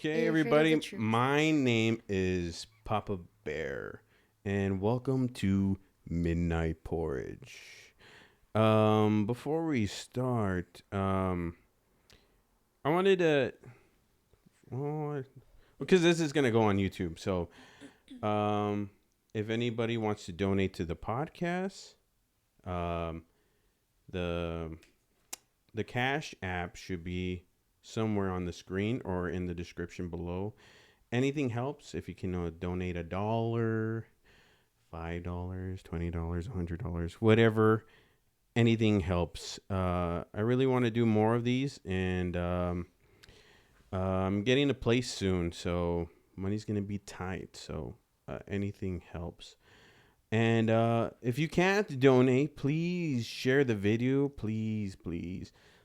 Okay, everybody. My name is Papa Bear, and welcome to Midnight Porridge. Before we start, I wanted to, well, because this is gonna go on YouTube. So, if anybody wants to donate to the podcast, um, the the Cash app should be somewhere on the screen or in the description below. Anything helps. If you can donate $1, $5, $20, $100, whatever, anything helps. I really want to do more of these, and I'm getting a place soon, so money's gonna be tight. So anything helps. And if you can't donate, please share the video. Please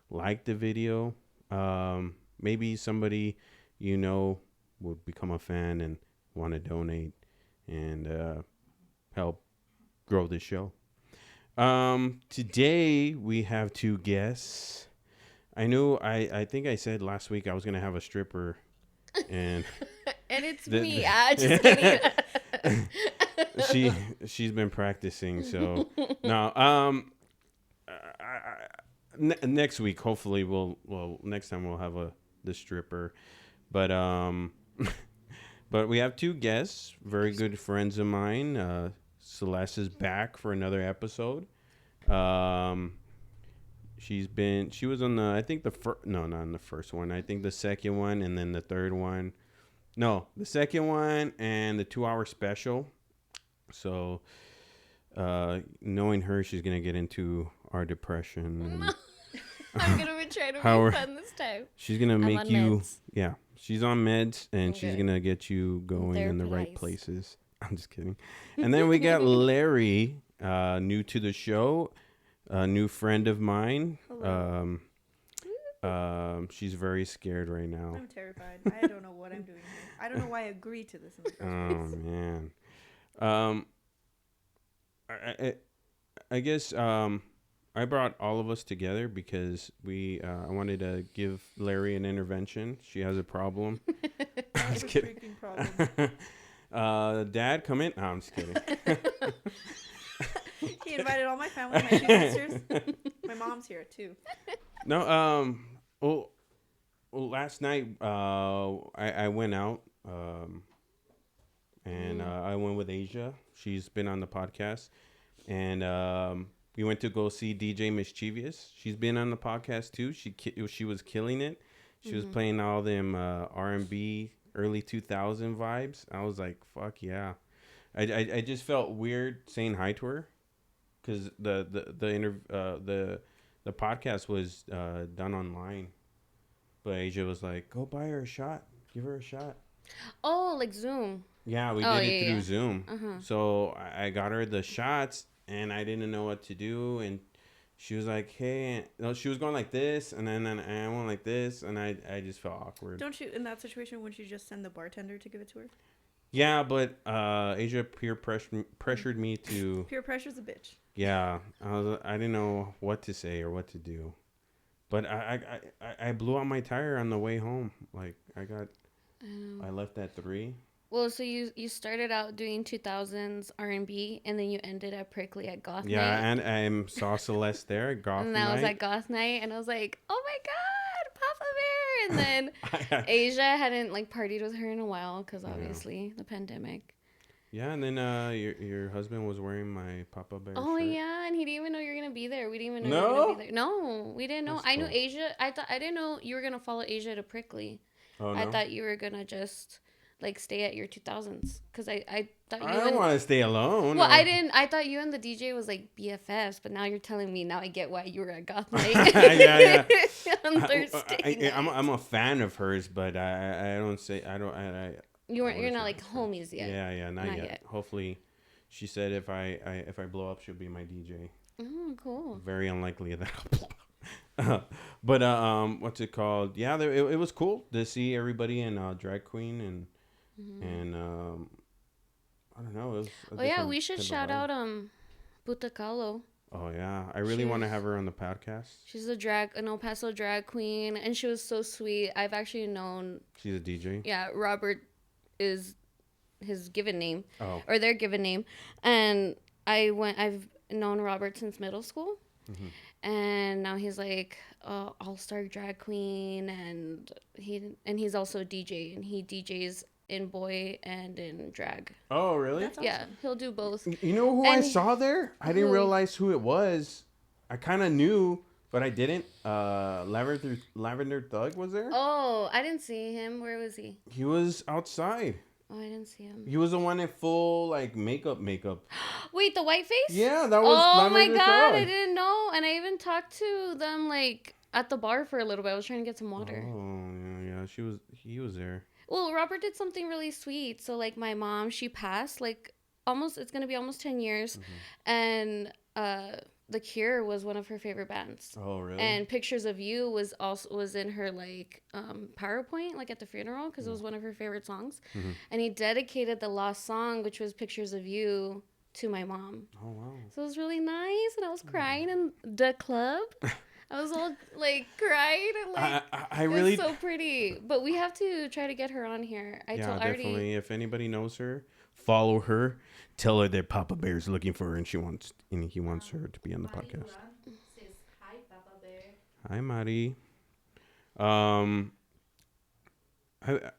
like the video. Maybe somebody you know would become a fan and want to donate and help grow the show. Today we have two guests. I think I said last week I was gonna have a stripper, and and it's me. Just kidding. she's been practicing. So no. Next week hopefully next time we'll have the stripper, but but we have two guests, very good friends of mine. Celeste is back for another episode. She was on I think not in the first one. I think the second one, and then the third one. No, the second one and the 2-hour special. So, knowing her, she's gonna get into our depression. And I'm gonna try to make fun this time. She's gonna make you. Meds. Yeah, she's on meds, and Okay. she's gonna get you going in the right Therapy places. I'm just kidding. And then we got Larry, new to the show, a new friend of mine. Hello. She's very scared right now. I'm terrified. I don't know what I'm doing here. I don't know why I agreed to this in the first place. Man. I guess I brought all of us together because I wanted to give Larry an intervention. She has a problem. I'm just kidding. Freaking problem. Dad, come in. No, I'm just kidding. He invited all my family, my two sisters. My mom's here too. No, well, last night I went out and I went with Asia. She's been on the podcast, and we went to go see DJ Mischievous. She's been on the podcast too. She was killing it. She was playing all them R&B early 2000 vibes. I was like, fuck yeah. I just felt weird saying hi to her because the podcast was done online, but Asia was like, go buy her a shot, give her a shot. Oh, like Zoom. Yeah, we did it through Zoom. So I got her the shots, and I didn't know what to do, and she was like, hey, no, she was going like this, and then I went like this, and I just felt awkward. Don't you, in that situation, would you just send the bartender to give it to her? Yeah, but Asia peer pressured me to. Peer pressure's a bitch. Yeah, I didn't know what to say or what to do, but I blew out my tire on the way home. Like I left at 3. Well, so you started out doing 2000s R&B, and then you ended up prickly at Goth Yeah, Night. and I saw Celeste there at Goth And Night. I was at Goth Night, and I was like, oh my god, Papa Bear! And then Asia hadn't like partied with her in a while because obviously the pandemic. Yeah, and then your husband was wearing my PapaBear Oh shirt. yeah, and he didn't even know you were gonna be there. We didn't even know No? you were gonna be there. No, we didn't know. That's I knew cool. Asia. I didn't know you were gonna follow Asia to Prickly. Oh no. I thought you were gonna just like stay at your 2000s because I thought you. I don't want to stay alone. Well, I didn't. I thought you and the DJ was like BFFs, but now you're telling me. Now I get why you were at Goth Night. Yeah. On Thursday. I'm a fan of hers, but I don't say I don't. You're not like homies yet. Yeah, not Not yet. yet. Hopefully, she said if I blow up, she'll be my DJ. Oh, cool. Very unlikely that I'll blow up. But what's it called? Yeah, it was cool to see everybody in drag queen and I don't know. It was Oh yeah, we should shout out Butacalo. Oh yeah, I really want to have her on the podcast. She's an El Paso drag queen, and she was so sweet. I've actually known. She's a DJ. Yeah, Robert is his given name, Oh. or their given name, and I've known Robert since middle school, and now he's like all-star drag queen, and he's also a DJ, and he DJs in boy and in drag. Oh really? That's awesome. Yeah, he'll do both. You know who I saw there? I didn't realize who it was. I kind of knew, but I didn't. Lavender Thug was there. Oh, I didn't see him. Where was he? He was outside. Oh, I didn't see him. He was the one in full like makeup. Wait, the white face? Yeah, that was. Oh my Lavender god, Thug. I didn't know. And I even talked to them like at the bar for a little bit. I was trying to get some water. Oh yeah. He was there. Well, Robert did something really sweet. So like my mom, she passed like it's gonna be almost 10 years, and The Cure was one of her favorite bands. Oh really? And Pictures of You was in her like PowerPoint like at the funeral because it was one of her favorite songs. And he dedicated the last song, which was Pictures of You, to my mom. Oh wow. So it was really nice, and I was crying in the club. I was all like crying and like I really. it's so pretty. But we have to try to get her on here. Definitely. If anybody knows her, follow her. Tell her that Papa Bear's looking for her, and he wants her to be on the podcast. Says, hi, PapaBear. Hi, Mari.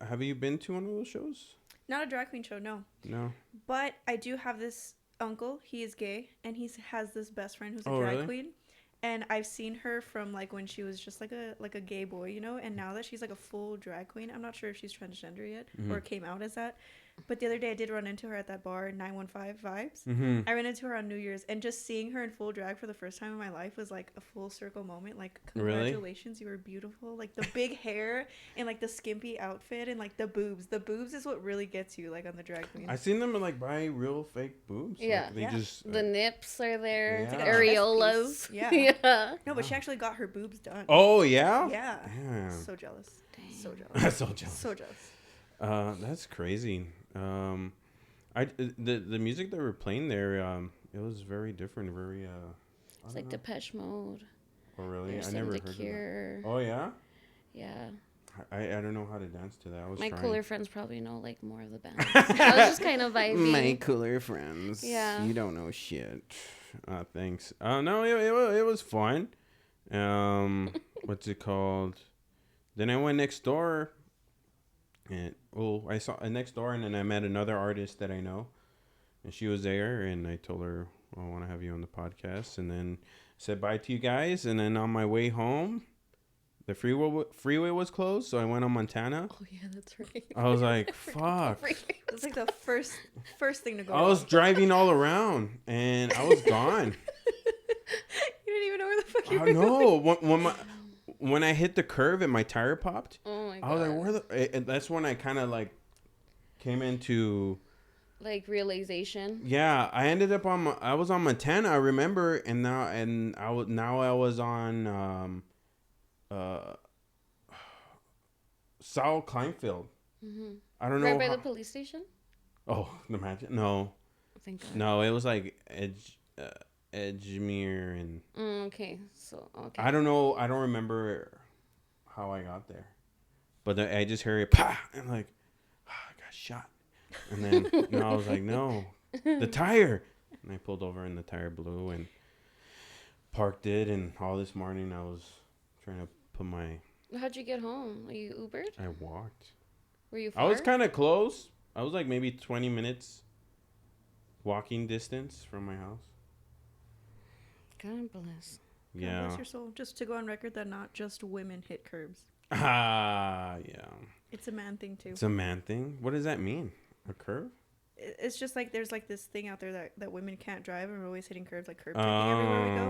Have you been to one of those shows? Not a drag queen show, no. No. But I do have this uncle. He is gay, and he has this best friend who's a Oh, drag really? queen. And I've seen her from like when she was just like a gay boy, you know. And now that she's like a full drag queen, I'm not sure if she's transgender yet or came out as that. But the other day I did run into her at that bar, 915 Vibes. I ran into her on New Year's, and just seeing her in full drag for the first time in my life was like a full circle moment. Like, congratulations, you were beautiful. Like the big hair and like the skimpy outfit and like the boobs. The boobs is what really gets you like on the drag queen. I seen them like buy real fake boobs. Yeah. Like, they just the nips are there. Yeah. The It's like a chest areolas. piece. Yeah. Yeah. No, but she actually got her boobs done. Oh yeah. Yeah. Damn. So jealous. Dang. So jealous. So jealous. So jealous. That's crazy. The music that we're playing there, it was very different. Very It's like Depeche Mode. Oh really? There's I never The heard of Cure. that. Oh yeah. Yeah. I don't know how to dance to that. I was My trying. cooler friends probably know like more of the bands. I was just kind of vibing. My cooler friends. Yeah. You don't know shit. Thanks. No, it was fun. What's it called? Then I went next door. And I saw next door, and then I met another artist that I know, and she was there, and I told her, I want to have you on the podcast, and then said bye to you guys, and then on my way home, the freeway was closed, so I went on Montana. Oh yeah, that's right. I was like, fuck. It's like the first thing to go. I was driving all around, and I was gone. You didn't even know where the fuck you I were know. going. When I hit the curve and my tire popped, Oh my god. I was like, where the... And that's when I kind of like came into... Like realization. Yeah, I ended up I was on Montana, I remember, and I was on Saul Kleinfeld. I don't know. Right by the police station? Oh, imagine. No. Thank God. No, it was like Edgemere and... Okay. So, okay. I don't know. I don't remember how I got there. But I just heard it, pah! And I'm like, I got shot. And then I was like, no, the tire. And I pulled over and the tire blew and parked it. And all this morning I was trying to put my... How'd you get home? Are you Ubered? I walked. Were you far? I was kind of close. I was like maybe 20 minutes walking distance from my house. God bless. God Yeah. bless your soul. Just to go on record that not just women hit curbs. Yeah. It's a man thing too. It's a man thing. What does that mean? A curve? It's just like there's like this thing out there that women can't drive, and we're always hitting curbs, like curb checking everywhere we go.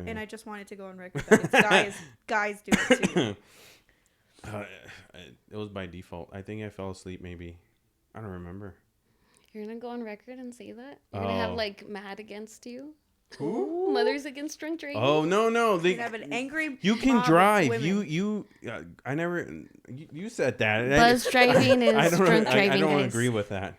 Yeah. And I just wanted to go on record that it's guys do it too. It was by default. I think I fell asleep maybe. I don't remember. You're gonna go on record and say that? You're gonna have Oh. like mad against you? Who? Mothers against drunk driving? Oh no! You have an angry. You can mob of drive. women. I never. You said that. Buzz driving is I don't. drunk I driving, don't guys. agree with that.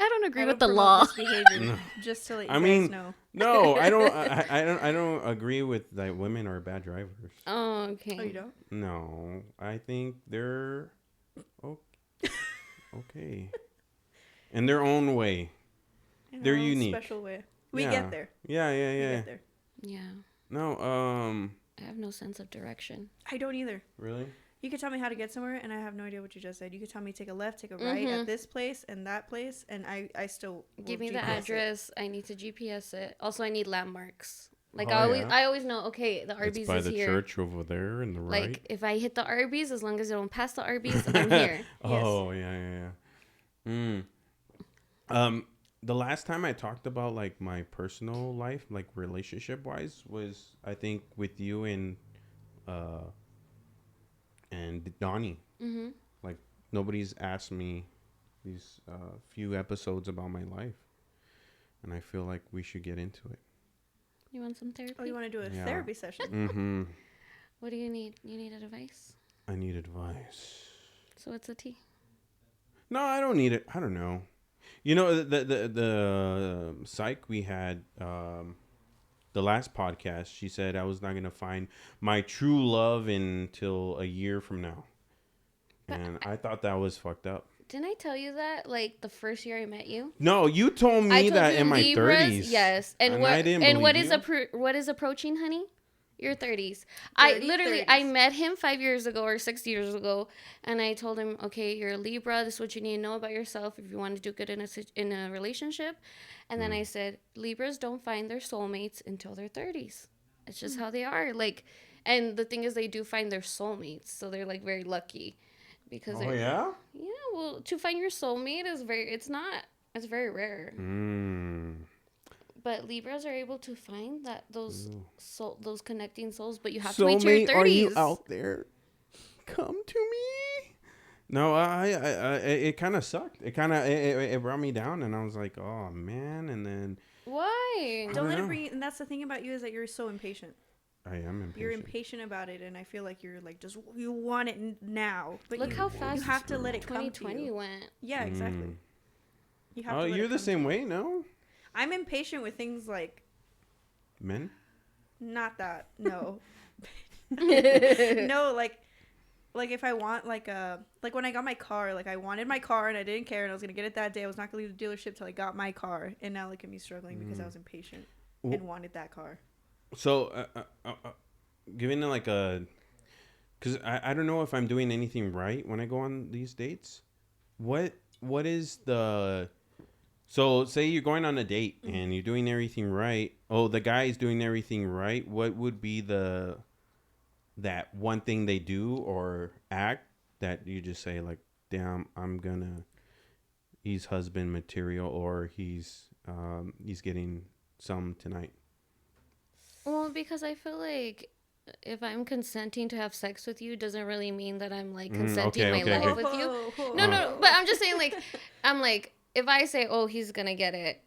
I don't agree I with don't the promote law. this behavior, No. just to let you I guys mean, know. No, I don't. I don't agree with that women are bad drivers. Oh, okay. Oh, you don't? No, I think they're okay in their own way. In They're our own unique. special way. We Yeah. get there. Yeah, yeah, We yeah. get there. Yeah. No, I have no sense of direction. I don't either. really? You could tell me how to get somewhere, and I have no idea what you just said. You could tell me take a left, take a right at this place and that place, and I still will Give me the GPS it. address. I need to GPS it. Also, I need landmarks. Like Oh, yeah? I always know. Okay, the It's Arby's by is the here. church over there in the right. Like if I hit the Arby's, as long as I don't pass the Arby's, I'm here. Oh, yeah, yeah, yeah. The last time I talked about like my personal life, like relationship wise, was I think with you and Donnie. Mm-hmm. Like nobody's asked me these few episodes about my life, and I feel like we should get into it. You want some therapy? Oh, you want to do a Yeah. therapy session? Mm-hmm. What do you need? You need advice? I need advice. So it's a tea. No, I don't need it. I don't know. You know the psych we had the last podcast. She said I was not gonna find my true love until a year from now, and I thought that was fucked up. Didn't I tell you that like the first year I met you? No, you told I me told that you in my Libras, 30s. yes. And, And what I didn't and what believe is you. what is approaching, honey? Your 30s. I 30, literally 30s. I met him 5 years ago or 6 years ago, and I told him, okay, you're a Libra. This is what you need to know about yourself if you want to do good in a relationship. And then I said, Libras don't find their soulmates until their 30s. It's just how they are. Like, and the thing is, they do find their soulmates, so they're like very lucky because Oh yeah. yeah. Well, to find your soulmate is it's very rare. But Libras are able to find that those those connecting souls, but you have to wait till your 30s. Are you out there? Come to me. No, it kind of sucked. It brought me down, and I was like, oh man. And then Why? Don't let know. it bring. And that's the thing about you is that you're so impatient. I am impatient. You're impatient about it, and I feel like you're like just you want it now. But Look you, how fast you have to let it come to 2020 you. went. Yeah, exactly. You have Oh, to let you're it the come to same you. way, no? I'm impatient with things like Men? not that. No. No, like if I want like when I got my car, like I wanted my car and I didn't care and I was gonna get it that day. I was not gonna leave the dealership till I got my car, and now look at me struggling because I was impatient and wanted that car. So, giving it like a, because I don't know if I'm doing anything right when I go on these dates. What is the, so say you're going on a date and you're doing everything right. Oh, the guy is doing everything right. What would be that one thing they do or act that you just say like, damn, he's husband material, or he's getting some tonight. Well, because I feel like if I'm consenting to have sex with you, doesn't really mean that I'm like consenting okay, my okay, life okay. with you. No, but I'm just saying like, I'm like, if I say, oh, he's gonna get it,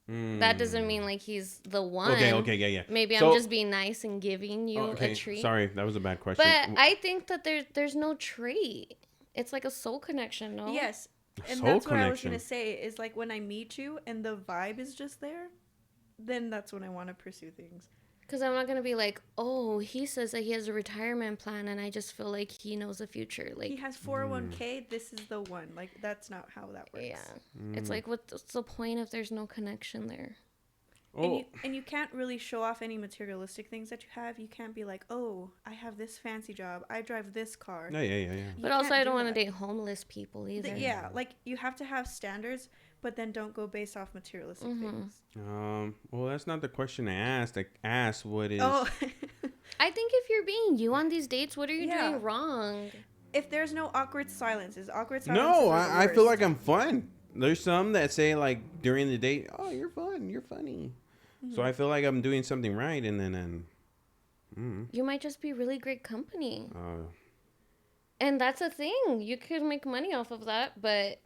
that doesn't mean like he's the one. Okay, yeah. Maybe So- I'm just being nice and giving you a treat. Sorry, that was a bad question. But I think that there's no trait. It's like a soul connection, no? Yes, and Soul that's what I was connection. gonna say is like when I meet you and the vibe is just there, then that's when I want to pursue things. Because I'm not gonna be like, oh, he says that he has a retirement plan, and I just feel like he knows the future. Like, He has 401k. This is the one. Like that's not how that works. yeah, it's like, what's the point if there's no connection there? Oh, And you can't really show off any materialistic things that you have. You can't be like, oh, I have this fancy job. I drive this car. yeah. You But also, can't I don't do want to that. date homeless people either. Yeah, like you have to have standards, but then don't go based off materialistic things. well, that's not the question I asked. I asked what is. Oh, I think if you're being you on these dates, what are you Yeah. doing wrong? if there's no awkward silences, awkward silences. No, are the I feel worst. like I'm fun. There's some that say like during the date, oh, you're fun, you're funny. So I feel like I'm doing something right, and then You might just be really great company. uh, And that's a thing. You could make money off of that, but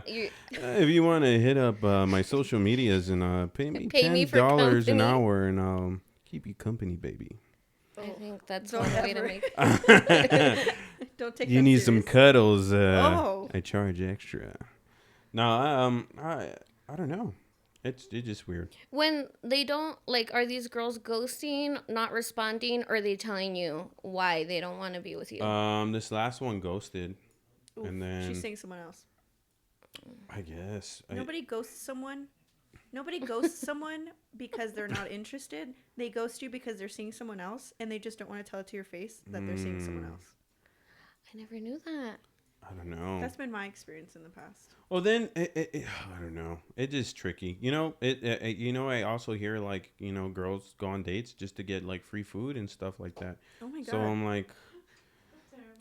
you, if you want to hit up my social medias and pay me Pay me for $10 an company. hour, and I'll keep you company, baby. I think that's Don't one way to ever. make. Don't take. You that need some serious. cuddles. Oh. I charge extra. No, I don't know. It's just weird. When they don't, like, are these girls ghosting, not responding, or are they telling you why they don't want to be with you? This last one ghosted, Oof, and then she's seeing someone else. I guess Nobody ghosts someone. Nobody ghosts someone because they're not interested. They ghost you because they're seeing someone else, and they just don't want to tell it to your face that they're seeing someone else. I never knew that. I don't know. That's been my experience in the past. Well, then I don't know. It's just tricky. You know, you know, I also hear like, you know, girls go on dates just to get like free food and stuff like that. Oh my god. So I'm like,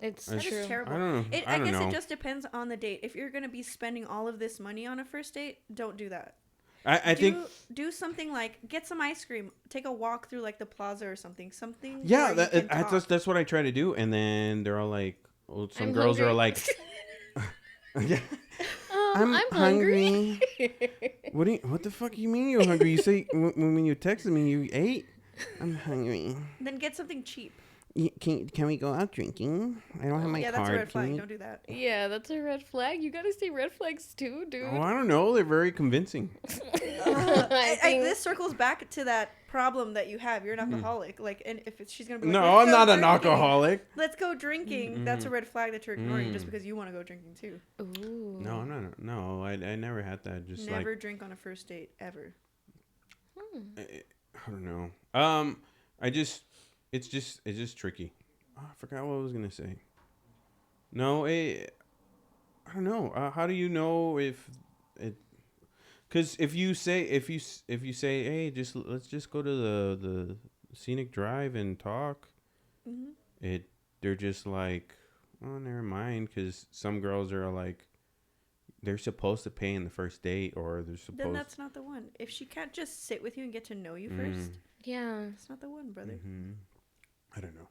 It's That true. is terrible. I don't know. I guess know. it just depends on the date. If you're gonna be spending all of this money on a first date, don't do that. I think do something like get some ice cream, take a walk through like the plaza or something. Something. yeah, where you can talk. that's what I try to do, and then they're all like, well, some I'm girls are hungry. like, yeah, I'm hungry. what the fuck you mean you're hungry? You say when you texted me you ate. I'm hungry. Then get something cheap. Can we go out drinking? I don't have my Yeah, card. that's a red Can flag. we- Don't do that. Yeah, that's a red flag. You gotta say red flags too, dude. Oh, I don't know. They're very convincing. This circles back to that problem that you have. You're an alcoholic. Like, and if she's gonna be like, No, "Let's I'm go not an drinking. alcoholic. Let's go drinking. That's a red flag that you're ignoring just because you want to go drinking too. Ooh. No, I'm not. No, I never had that. Just Never like drink on a first date ever. I don't know. It's just tricky. Oh, I forgot what I was gonna say. No, I don't know. How do you know if it? Because if you say hey, let's just go to the scenic drive and talk. They're just like, oh, never mind. Because some girls are like, they're supposed to pay in the first date, or they're supposed. Then that's not the one. If she can't just sit with you and get to know you first, Yeah. it's not the one, brother. I don't know.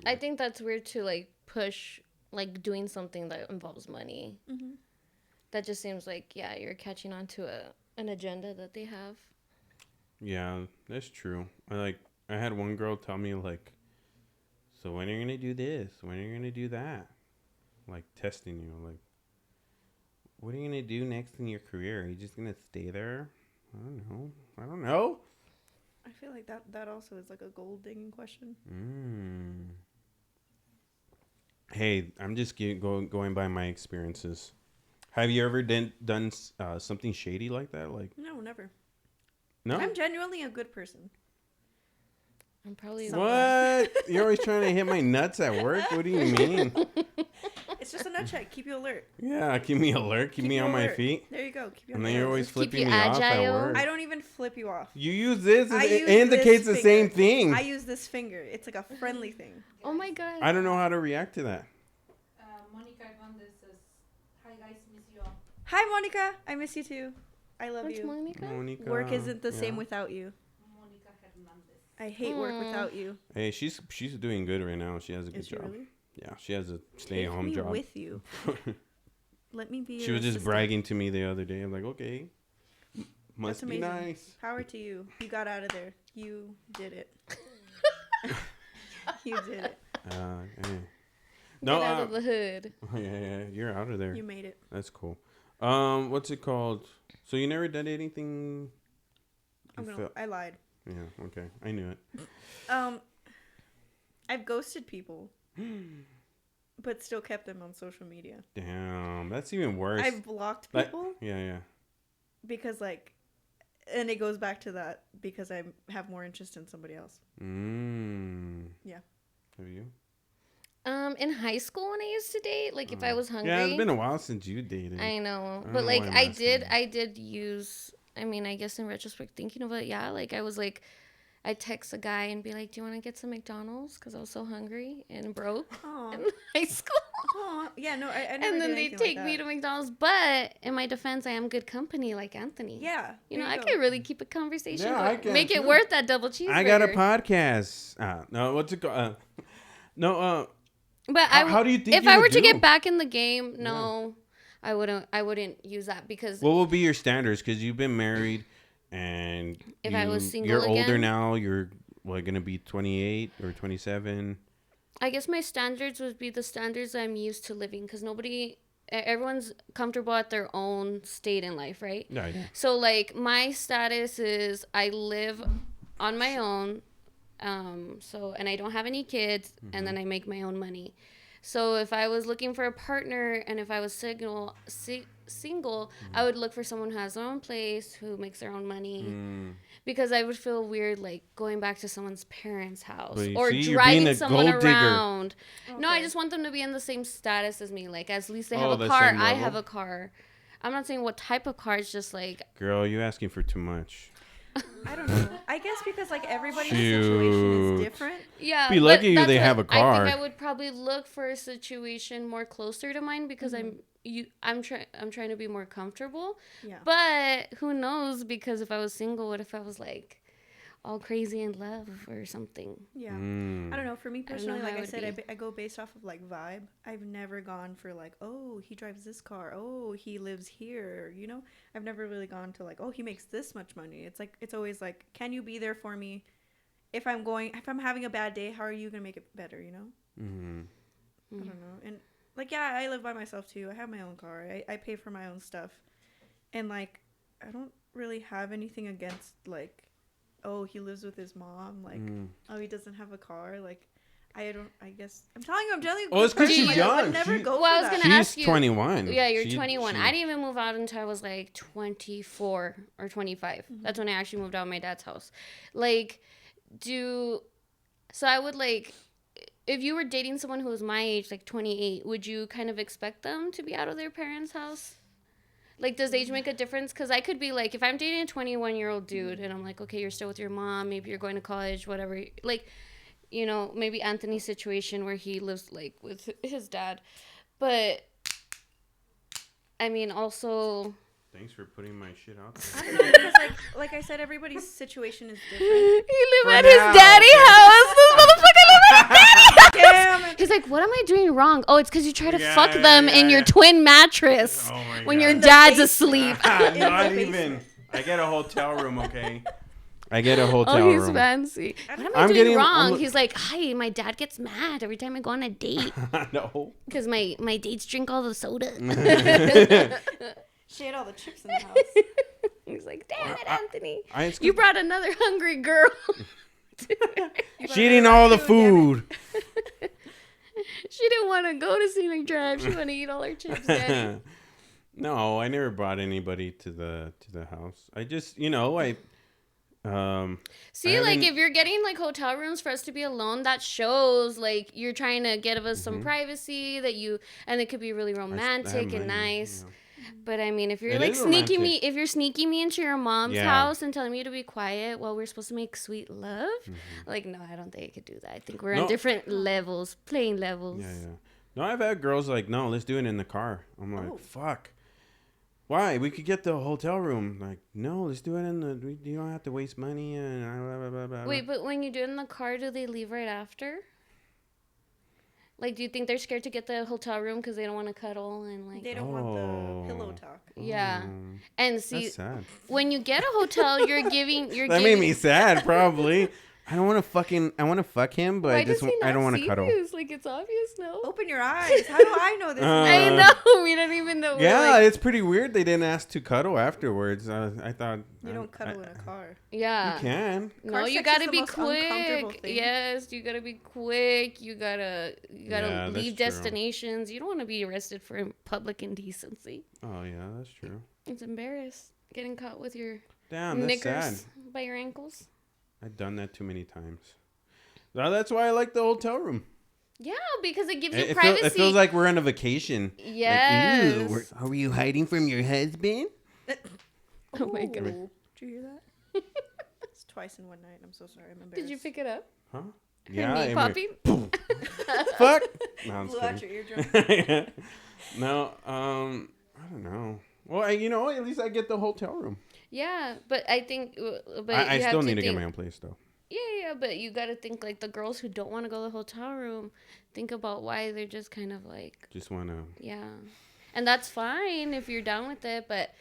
I think that's weird to like push like doing something that involves money. That just seems like you're catching on to an agenda that they have. Yeah, that's true. I had one girl tell me like, so when are you gonna do this? When are you gonna do that? Like testing you, like, what are you gonna do next in your career? Are you just gonna stay there? I don't know. I feel like that also is like a gold digging question. Hey, I'm just going by my experiences. Have you ever done something shady like that? Like, No, never. no. I'm genuinely a good person. I'm probably What? You're always trying to hit my nuts at work? What do you mean? It's just a nut check. Keep you alert. Yeah, keep me alert. Keep me you on my alert. feet. There you go. Keep you on And my then you're toes. always Keep flipping you me off at agile. work. I don't even flip you off. You use this. I It use indicates this the same finger. thing. I use this finger. It's like a friendly thing. Oh my god. I don't know how to react to that. Monica Hernandez says, "Hi guys, miss you all." Hi, Monica. I miss you too. I love What's you. Monica? Monica, Work isn't the same yeah. without you. Monica Hernandez. I hate work without you. Hey, she's doing good right now. She has a good Is she job. really? Yeah, she has a Take stay-at-home me job. with you. Let me be. She your was just assistant. bragging to me the other day. I'm like, okay, must That's be amazing. nice. Power to you. You got out of there. You did it. You did it. Hey. Get No, out of the hood. yeah, you're out of there. You made it. That's cool. What's it called? So you never did anything? I lied. Yeah, okay, I knew it. I've ghosted people, but still kept them on social media. Damn, that's even worse. I've blocked Like- people yeah. because and it goes back to that because I have more interest in somebody else. Yeah. Have you? In high school when I used to date, like if I was hungry. Yeah, it's been a while since you dated. I know, don't but know like why I'm I did use. I mean, I guess in retrospect, thinking of it, yeah, like I was like, I text a guy and be like, "Do you want to get some McDonald's?" Because I was so hungry and broke Aw. in high school. Aw. Yeah, no, I never And then did they anything take like me that. to McDonald's. But in my defense, I am good company, like Anthony. Yeah. You know, there I go. can really keep a conversation. Yeah, going. I can Make it too. worth that double cheeseburger. I got a podcast. No, what's it called? No, But how do you think if you I would were to do? get back in the game, no, I wouldn't use that because what will be your standards? Because you've been married, and If I was single you're older again? now. You're gonna be 28 or 27. I guess my standards would be the standards I'm used to living because nobody everyone's comfortable at their own state in life, right? Yeah. So like my status is I live on my own, so and I don't have any kids, and then I make my own money. So if I was looking for a partner and if I was single, I would look for someone who has their own place, who makes their own money, because I would feel weird like going back to someone's parents' house or driving someone around. Okay. No, I just want them to be in the same status as me. Like at least they have a car, I have a car. I'm not saying what type of car. It's just like, girl, you asking for too much. I don't know. I guess because like everybody's situation is different. Yeah, be lucky they have a car. I think I would probably look for a situation more closer to mine because I'm trying to be more comfortable. Yeah. But who knows? Because if I was single, what if I was like all crazy in love or something? Yeah. I don't know. For me personally, like I said, I go based off of like vibe. I've never gone for like, oh, he drives this car. Oh, he lives here. You know, I've never really gone to like, oh, he makes this much money. It's like, it's always like, can you be there for me? If I'm having a bad day, how are you going to make it better? You know? I don't know. And like, yeah, I live by myself too. I have my own car. I pay for my own stuff. And like, I don't really have anything against like, oh, he lives with his mom. Like, oh, he doesn't have a car. Like, I guess. I'm telling you. Oh, it's because she's young. I would never go for I was going to ask you. She's 21. Yeah, you're 21. I didn't even move out until I was like 24 or 25. That's when I actually moved out of my dad's house. Like, so I would like, if you were dating someone who was my age, like 28, would you kind of expect them to be out of their parents' house? Like, does age make a difference? Because I could be like, if I'm dating a 21-year-old dude and I'm like, okay, you're still with your mom, maybe you're going to college, whatever. Like, you know, maybe Anthony's situation where he lives like with his dad. But, I mean, also... Thanks for putting my shit out there. I don't know, because like I said, everybody's situation is different. He lives at his daddy's house. This motherfucker lives at his daddy's house. Damn. He's like, what am I doing wrong? Oh, it's because you try to fuck them in your twin mattress when your dad's asleep. Not even. I get a hotel room, okay? I get a hotel room. Oh, he's fancy. What am I doing wrong? He's like, hi, my dad gets mad every time I go on a date. No. Because my dates drink all the soda. She ate all the chips in the house. He's like, damn it, Anthony. You brought another hungry girl. She eating all the food. She didn't want to go to Scenic Drive. She wanted to eat all her chips, Daddy. No, I never brought anybody to the house. I just, you know, See, like, if you're getting, like, hotel rooms for us to be alone, that shows, like, you're trying to give us some privacy and it could be really romantic and nice. You know. But I mean, if you're like sneaking me into your mom's house and telling me to be quiet while we're supposed to make sweet love, like, no, I don't think I could do that. I think we're on different levels, playing levels. Yeah. No, I've had girls like, no, let's do it in the car. I'm like, fuck. Why? We could get the hotel room. Like, no, let's do it you don't have to waste money and blah, blah, blah, blah. Wait, but when you do it in the car, do they leave right after? Like, do you think they're scared to get the hotel room because they don't want to cuddle and like... They don't want the pillow talk. Yeah. And see, that's sad. When you get a hotel, you're giving... That made me sad, probably. I want to fuck him, but I don't want to cuddle. Like, it's obvious, no? Open your eyes. How do I know this? I know. We don't even know. Yeah, it's pretty weird they didn't ask to cuddle afterwards. I thought... You don't cuddle in a car. Yeah. You can. No, you got to be quick. Yes, you got to be quick. You got to leave destinations. You don't want to be arrested for public indecency. Oh, yeah, that's true. It's embarrassing getting caught with your knickers by your ankles. I've done that too many times. Now that's why I like the hotel room. Yeah, because it gives you privacy. It feels like we're on a vacation. Yes. Like, are you hiding from your husband? Oh my God. Did you hear that? It's twice in one night. I'm so sorry. I'm embarrassed. Did you pick it up? Huh? Yeah. Knee popping? Fuck. No, I'm blew just out your kidding. eardrum. No, I don't know. Well, at least I get the hotel room. Yeah, but I think... But I still need to get my own place, though. Yeah, but you got to think, like, the girls who don't want to go to the hotel room, think about why they're just kind of, like... Just want to... Yeah. And that's fine if you're down with it, but,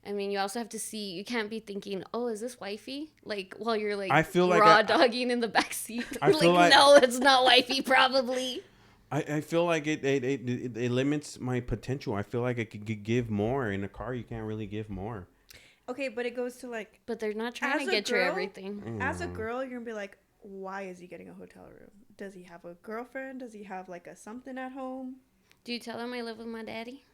I mean, you also have to see... You can't be thinking, oh, is this wifey? Like, while you're, like, I feel like raw dogging in the back seat. I feel like no, that's not wifey, probably. I feel like it limits my potential. I feel like I could give more. In a car, you can't really give more. Okay, but it goes to like, But they're not trying as to a get you girl, everything. as a girl, you're gonna be like, why is he getting a hotel room? Does he have a girlfriend? Does he have like a something at home? Do you tell them I live with my daddy?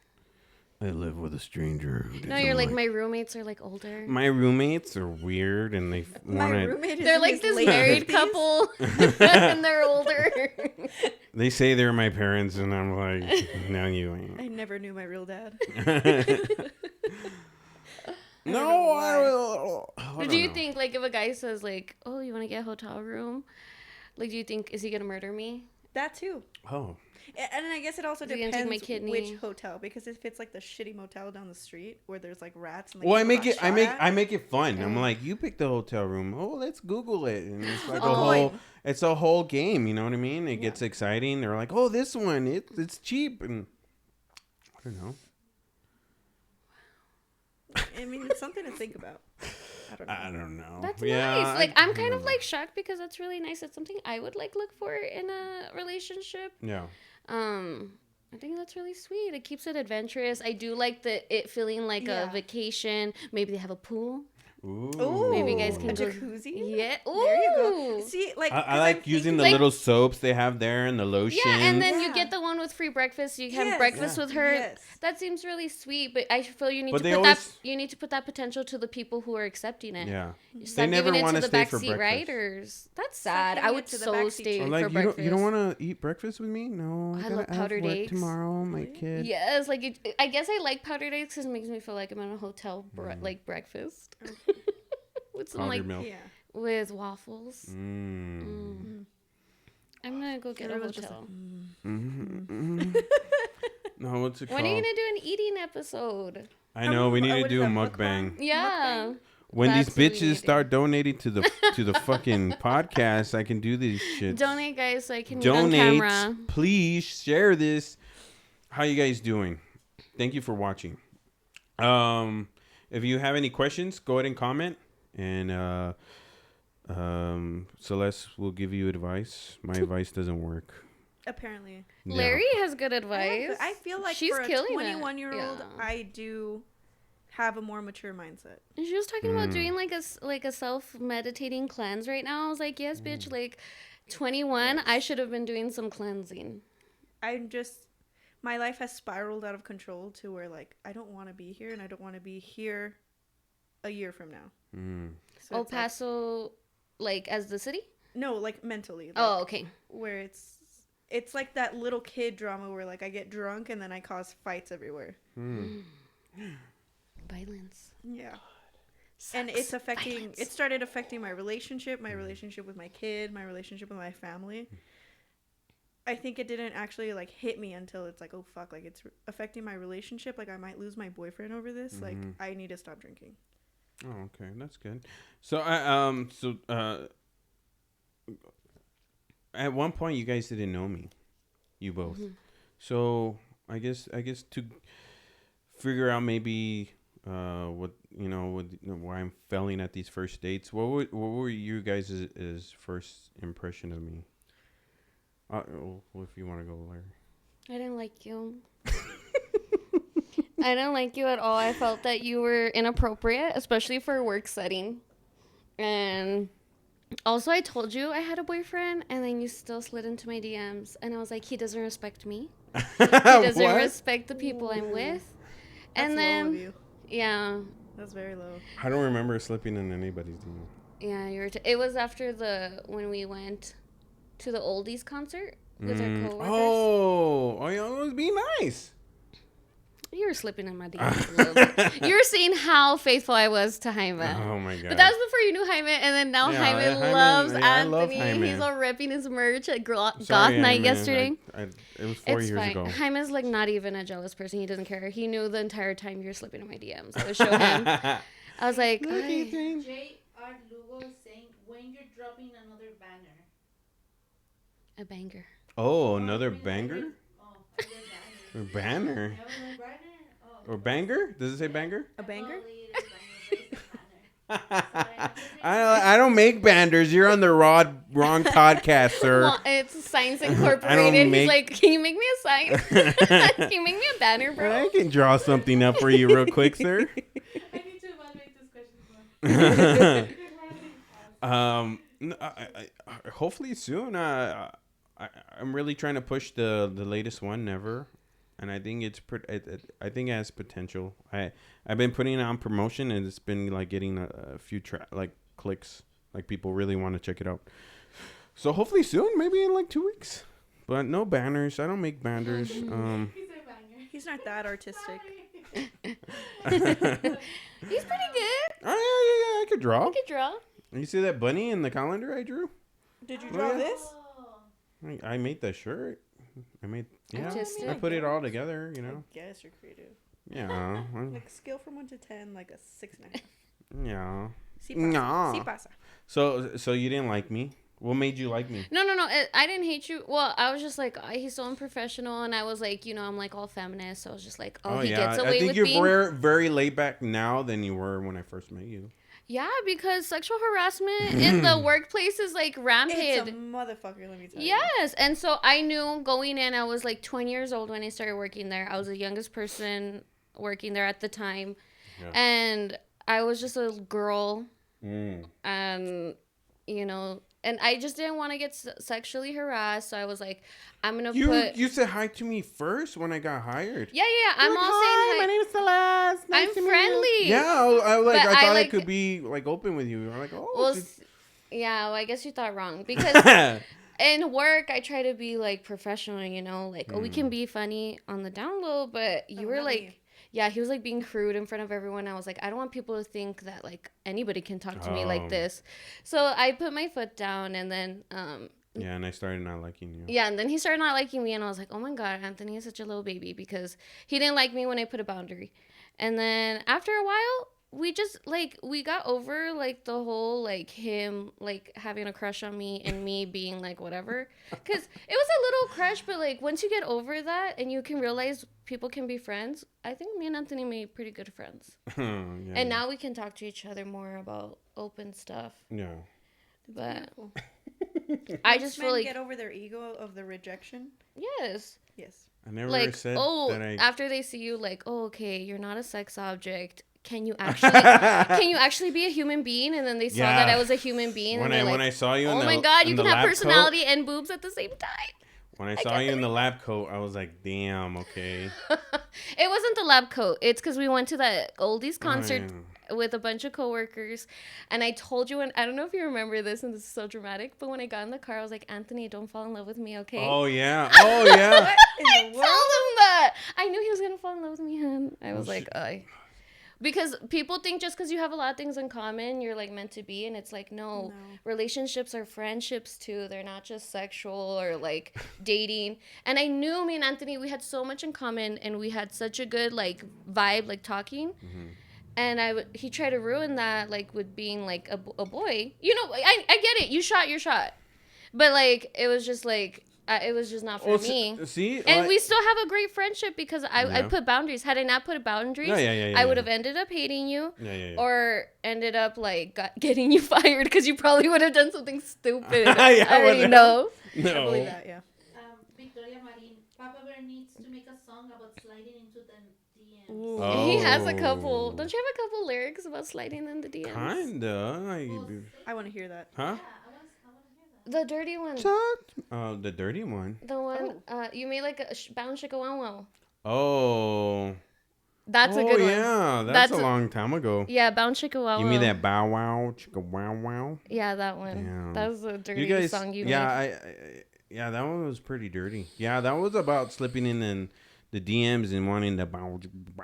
I live with a stranger. Who No, you're like, my roommates are like older. My roommates are weird, and they My want to. roommate is They're in like his this late married 50s. couple, and they're older. They say they're my parents, and I'm like, no, you ain't. I never knew my real dad. No, I Do don't you know. think, like, if a guy says, like, oh, you want to get a hotel room? Like, do you think, is he going to murder me? That too. Oh, And I guess it also Is he gonna take my depends kidney? which hotel, because if it's like the shitty motel down the street where there's like rats and like well, I people make got it. I shot make. at, I make it fun. I'm Oh. like, you pick the hotel room. Oh, let's Google it, and it's like Oh. a whole. It's a whole game. You know what I mean? It Yeah. gets exciting. They're like, oh, this one. It's cheap, and I don't know. I mean, it's something to think about. I don't know. I don't know. That's Yeah, nice. Like, I I'm kind don't of, know. like, shocked because that's really nice. It's something I would, like, look for in a relationship. Yeah. I think that's really sweet. It keeps it adventurous. I do like it feeling like Yeah. a vacation. Maybe they have a pool. Ooh. Maybe you guys a can go- jacuzzi. Yeah. Ooh. There you go. See, like I 'cause like I'm using the thinking- little soaps they have there and the lotions. Yeah, and then you Yeah. get the one with free breakfast. You have Yes. breakfast Yeah. with her. Yes. That seems really sweet, but I feel you need But to they put always- that. You need to put that potential to the people who are accepting it. Yeah. You stop They never giving it wanna to the stay back for seat breakfast. riders. That's sad. giving I it would to the so backseat stay Or for like breakfast. you don't want to eat breakfast with me? No, I gotta love have powdered work eggs. tomorrow, my kid. Yes, like I guess I like powdered eggs because it makes me feel like I'm at a hotel like breakfast with some Powdered like milk. Yeah. with waffles. Mm. I'm gonna go get a Sarah was just hotel. No, what's it When are called? you gonna do an eating episode? I know we need to what is do a that, mukbang. Yeah. When these That's what we need bitches to start donating to the fucking podcast, I can do these shit. Donate, guys, so I can get on Donate, camera. please share this. How you guys doing? Thank you for watching. If you have any questions, go ahead and comment, and Celeste will give you advice. My advice doesn't work. Apparently. Yeah. Larry has good advice. I feel like she's for a killing it. 21-year-old, Yeah. I do have a more mature mindset. And she was talking about doing like a self meditating cleanse right now. I was like, yes, bitch. Like 21, I should have been doing some cleansing. I'm just, my life has spiraled out of control to where like I don't want to be here, and I don't want to be here a year from now. So El it's like- Paso, like as the city? no, like mentally. Like, Oh, okay. where it's like that little kid drama where like I get drunk and then I cause fights everywhere. Violence. Yeah. And Sucks. it's affecting, Violence. it started affecting my relationship with my kid, my relationship with my family. I think it didn't actually like hit me until it's like, oh fuck, like it's affecting my relationship. Like I might lose my boyfriend over this. Like I need to stop drinking. Oh, okay, that's good. So at one point you guys didn't know me, you both. So I guess to figure out maybe why I'm failing at these first dates. What were you guys' first impression of me? If you want to go, Larry. I didn't like you. I didn't like you at all. I felt that you were inappropriate, especially for a work setting. And also, I told you I had a boyfriend, and then you still slid into my DMs. And I was like, he doesn't respect me. He doesn't What? respect the people I'm with. That's And low then, of you. yeah. That's very low. I don't remember slipping in anybody's DM. Yeah, you were. It was after when we went to the oldies concert with our coworkers. Oh, yeah, it was being nice. You were slipping in my DMs a little bit. You were seeing how faithful I was to Jaime. Oh my god. But that was before you knew Jaime, and then now Yeah, Jaime Jaime- loves yeah, I love Anthony. Jaime. He's all repping his merch at Goth Sorry, Night Jaime. yesterday. It was 4 It's years fine. ago. Jaime's like not even a jealous person. He doesn't care. He knew the entire time you were slipping in my DMs. I would show him. I was like, Look, "Ay." Ethan. J.R. Lugo is saying when you're dropping another banner. A banger. Oh, another banger? Oh, other banner. Or banner? Never mind banner? Oh. Or banger? Does it say banger? A banger? Probably it is banger, but it's a banner. I don't make banders. You're on the wrong podcast, sir. Well, it's Science Incorporated. He's like, can you make me a sign? Can you make me a banner, bro? I can draw something up for you real quick, sir. I need to evaluate this question more. Hopefully soon. I'm really trying to push the latest one, Never, and I think I think it has potential. I've been putting it on promotion, and it's been like getting a few clicks. Like people really want to check it out. So hopefully soon, maybe in like 2 weeks. But no banners. I don't make banners. He's a banger. He's not that artistic. He's pretty good. Oh yeah. I could draw. He could draw. You see that bunny in the calendar I drew? Did you Oh, draw yeah. this? Oh. I made the shirt. I Artistic. put it all together. You know. I guess you're creative. Yeah. Like scale from 1 to 10, like a 6.5. Yeah. Si pasa. No. Si pasa. So you didn't like me? What made you like me? No. I didn't hate you. Well, I was just like, he's so unprofessional, and I was like, I'm like all feminist, so I was just like, he gets away I think with you're being. very, very laid back now than you were when I first met you. Yeah, because sexual harassment in the workplace is like It's a rampant. motherfucker, let me tell you. Yes, and so I knew going in, I was like 20 years old when I started working there. I was the youngest person working there at the time, Yeah. and I was just a girl, Mm. and and I just didn't want to get sexually harassed. So I was like, I'm gonna put. You said hi to me first when I got hired. Yeah. I'm all saying hi. My name is Celeste. Nice I'm to meet you." friendly. Yeah, I But thought I like- could be like open with you. I'm like, oh. Well, well, I guess you thought wrong because in work I try to be like professional. Like we can be funny on the down low, but you were not like. me. Yeah, he was like being crude in front of everyone. I was like, I don't want people to think that like anybody can talk to me like this. So I put my foot down, and then yeah, and I started not liking you. yeah, and then he started not liking me, and I was like, oh my god, Anthony is such a little baby because he didn't like me when I put a boundary. And then after a while, we just like we got over like the whole like him like having a crush on me and me being like whatever, because it was a little crush, but like once you get over that and you can realize people can be friends, I think me and Anthony made pretty good friends. Yeah, And now we can talk to each other more about open stuff. Yeah. But Beautiful. I just Men feel like get over their ego of the rejection. yes. Yes. I never Like, said oh, that I. after they see you, like, oh, okay, you're not a sex object. Can you actually be a human being? And then they saw that I was a human being. When and when I saw you, oh in my the, god, in you the can have lab personality coat, and boobs at the same time. when I saw you in the lab coat, I was like, damn, okay. It wasn't the lab coat. It's because we went to that oldies concert Oh, with a bunch of coworkers, and I told you, and I don't know if you remember this, and this is so dramatic, but when I got in the car, I was like, Anthony, don't fall in love with me, okay? Oh yeah. Oh yeah. I told him that. I knew he was gonna fall in love with me, and I was like, because people think just because you have a lot of things in common, you're like meant to be, and it's like no. Relationships are friendships too. They're not just sexual or like dating. And I knew me and Anthony, we had so much in common, and we had such a good like vibe, like talking. Mm-hmm. And he tried to ruin that like with being like a boy. I get it. You shot your shot, but like it was just like. It was just not for me. See, And we still have a great friendship because I put boundaries. Had I not put boundaries, I would have ended up hating you or ended up like getting you fired because you probably would have done something stupid. I already know. I believe that, yeah. Victoria Marin, PapaBear needs to make a song about sliding into the DMs. Ooh. Oh. He has a couple. Don't you have a couple lyrics about sliding in the DMs? Kinda. I want to hear that. Huh? Yeah, I want to hear that. The dirty one. Oh, the dirty one. The one you made like a bound chicka wow wow. Oh. That's a good one. Yeah, that's That's a a- long time ago. Yeah, bound chicka wow wow. You mean that bow wow, chicka wow wow? Yeah, that one. Yeah. That was a dirty You guys, song you yeah, made. yeah, that one was pretty dirty. Yeah, that was about slipping in the DMs and wanting the bow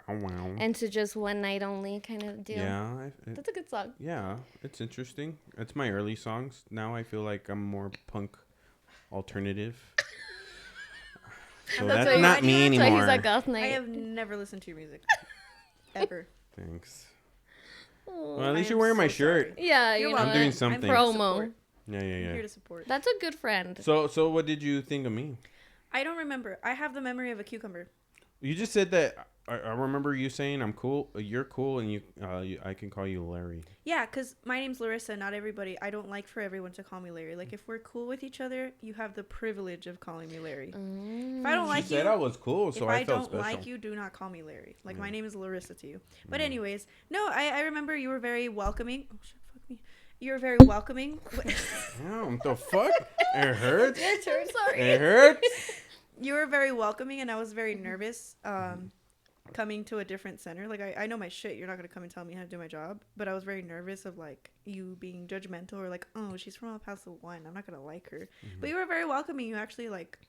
wow. And to just one night only kind of deal. Yeah, That's a good song. yeah, it's interesting. It's my early songs. Now I feel like I'm more punk alternative. So That's that's why- not me So anymore. he's like goth I night. have never listened to your music. Ever. Thanks. Oh. Well, at least I you're am wearing my so shirt. sorry. Yeah, You're you know welcome. I'm doing what? something. I'm here to Promo. support. Yeah, I'm yeah. here to support. That's a good friend. So what did you think of me? I don't remember. I have the memory of a cucumber. You just said that I remember you saying I'm cool. You're cool, and I can call you Larry. Yeah, because my name's Larissa. Not everybody. I don't like for everyone to call me Larry. Like, if we're cool with each other, you have the privilege of calling me Larry. If I don't She like said you, I was cool, so if I I felt don't special. like you, do not call me Larry. Like, my name is Larissa to you. But anyways, no, I remember you were very welcoming. Oh shit, fuck me. You were very welcoming. Damn, the fuck? It hurts. Your turn. Sorry. It hurts. You were very welcoming, and I was very nervous. Coming to a different center, like I know my shit. You're not gonna come and tell me how to do my job, but I was very nervous of like you being judgmental or like, oh, she's from El Paso 1, I'm not gonna like her. But you were very welcoming. You actually, like,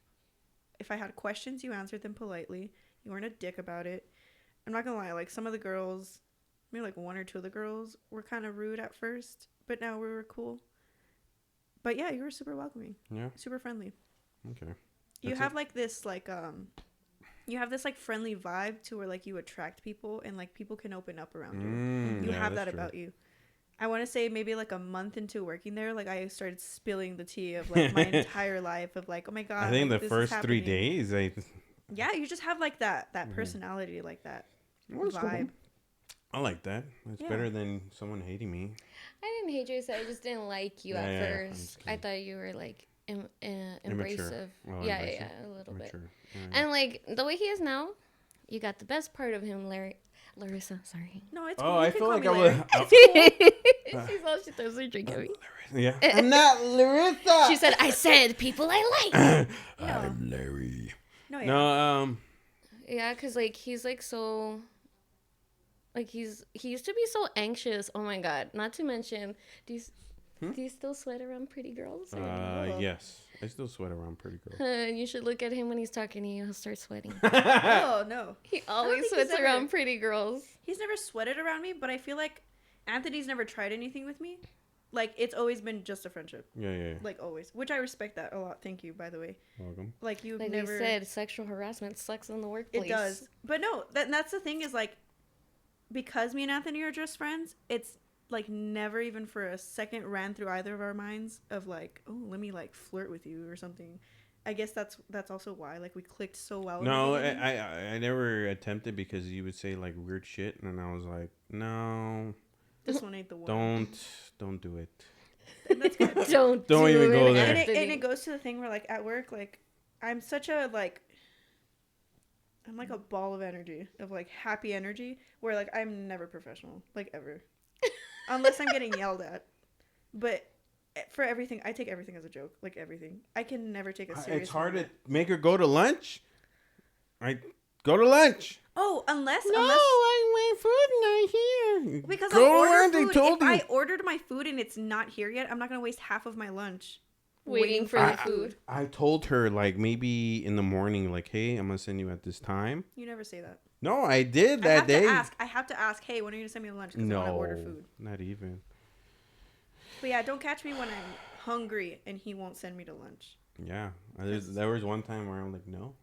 if I had questions, you answered them politely. You weren't a dick about it. I'm not gonna lie, like some of the girls, maybe like one or two of the girls were kind of rude at first, but now we were cool. But yeah, you were super welcoming. Yeah. Super friendly. Okay. You That's have it? like this like you have this like friendly vibe to where like you attract people and like people can open up around you. You have that about you. I want to say maybe like a month into working there, like I started spilling the tea of like my entire life of like, oh my god. I think like, the this is first 3 happening. days, Yeah, you just have like that personality, like that That's cool. vibe. I like that. It's Yeah. better than someone hating me. I didn't hate you, so I just didn't like you Yeah, at yeah, I'm first. just I kidding. thought you were like Immature. embracive. Oh, Yeah, embracive. yeah, a little bit. Immature. Yeah. And like the way he is now, you got the best part of him, Larissa. Sorry. No, it's Oh, cool. You I can feel call like me I Larry. was. She's all she throws her drink at me. Yeah. I'm not Larissa. She said, "I said people I like." I'm Larry. No, yeah. No, Yeah, cause like he's like so. Like he used to be so anxious. Oh my god! Not to mention, do you still sweat around pretty girls? yes. I still sweat around pretty girls. You should look at him when he's talking to you. He'll start sweating. Oh no. He always think he's sweats ever- around pretty girls. He's never sweated around me, but I feel like Anthony's never tried anything with me. Like, it's always been just a friendship. Yeah. Like, always. Which I respect that a lot. Thank you, by the way. Welcome. Like, you've Like never... we said, sexual harassment sucks in the workplace. It does. But no, that's the thing is, like, because me and Anthony are just friends, it's, like, never even for a second ran through either of our minds of, like, oh, let me, like, flirt with you or something. I guess that's also why, like, we clicked so well. No, in the beginning. I never attempted because you would say like weird shit, and I was like, no, This one ain't the one. don't do it. And that's good. Don't even do go it, there. And Anthony. it goes to the thing where, like, at work, like, I'm such a, like, I'm like a ball of energy, of, like, happy energy, where, like, I'm never professional, like, ever. Unless I'm getting yelled at. But for everything, I take everything as a joke, like, everything. I can never take a serious It's hard to moment. make her go to lunch. Go to lunch. Oh, unless my food not here. because go I to order lunch. food, They told if you. I ordered my food and it's not here yet, I'm not gonna waste half of my lunch Waiting for the food. I told her like maybe in the morning, like, hey, I'm gonna send you at this time. You never say that. No, I did I that have day. I have to ask, hey, when are you gonna send me lunch? Because I want to order food. not even. But yeah, don't catch me when I'm hungry and he won't send me to lunch. Yeah, there was one time where I'm like, no.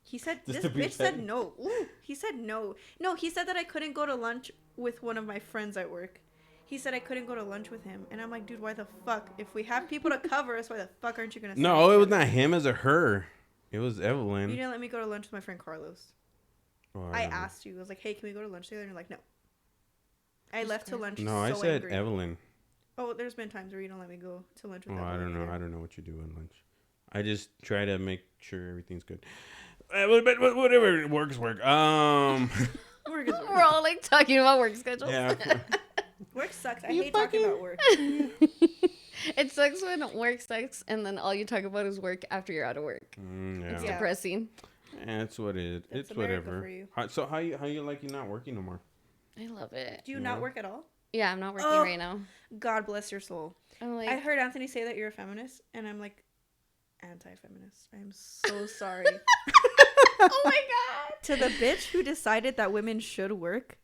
He said, Just this to be bitch said petty. no. Ooh, he said no. No, he said that I couldn't go to lunch with one of my friends at work. He said I couldn't go to lunch with him. And I'm like, dude, why the fuck? If we have people to cover us, why the fuck aren't you going to No, it was not him as a her. It was Evelyn. You didn't let me go to lunch with my friend Carlos. Oh, I don't know. asked you. I was like, hey, can we go to lunch together? And you're like, no. I left to lunch No, so I said angry. Evelyn. Oh, there's been times where you don't let me go to lunch with Oh, I Evelyn don't know. either. I don't know what you do at lunch. I just try to make sure everything's good. But whatever, works. Work is work. We're all like talking about work schedules. Yeah. Work sucks. I You hate talking fucking- about work. It sucks when work sucks and then all you talk about is work after you're out of work. Yeah. It's Yeah. depressing. That's what it is. That's It's America whatever. for you. So how you like you not working no more? I love it. Do you Yeah. not work at all? Yeah, I'm not working Oh. right now. God bless your soul. I'm like, I heard Anthony say that you're a feminist, and I'm like, anti-feminist. I'm so sorry. oh my god. To the bitch who decided that women should work,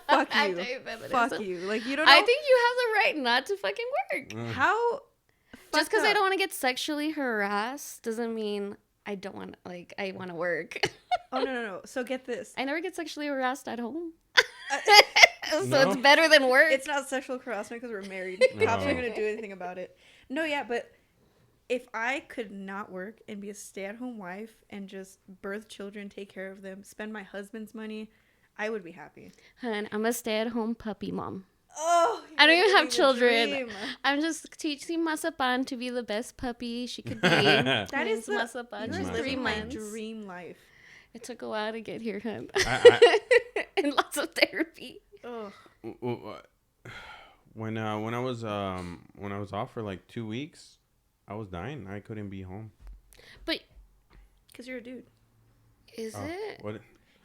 fuck you. Anti-feminism. Fuck you. Like, you don't know I think you have the right not to fucking work. how... Just because I fucked don't want to get sexually harassed doesn't mean I don't want to, like, I want to work. up. Oh, no. So get this. I never get sexually harassed at home. So No? it's better than work. It's not sexual harassment because we're married. No. Cops aren't going to do anything about it. No, yeah, but if I could not work and be a stay-at-home wife and just birth children, take care of them, spend my husband's money, I would be happy. Hun, I'm a stay-at-home puppy mom. Oh, I don't even you're have living the children. dream. I'm just teaching Masapan to be the best puppy she could be. That Name's is the Masapan. you're She's 3 living my months. dream life. It took a while to get here, hun. I, And lots of therapy. Oh, when I was off for like 2 weeks, I was dying. I couldn't be home. But because you're a dude. is it? What?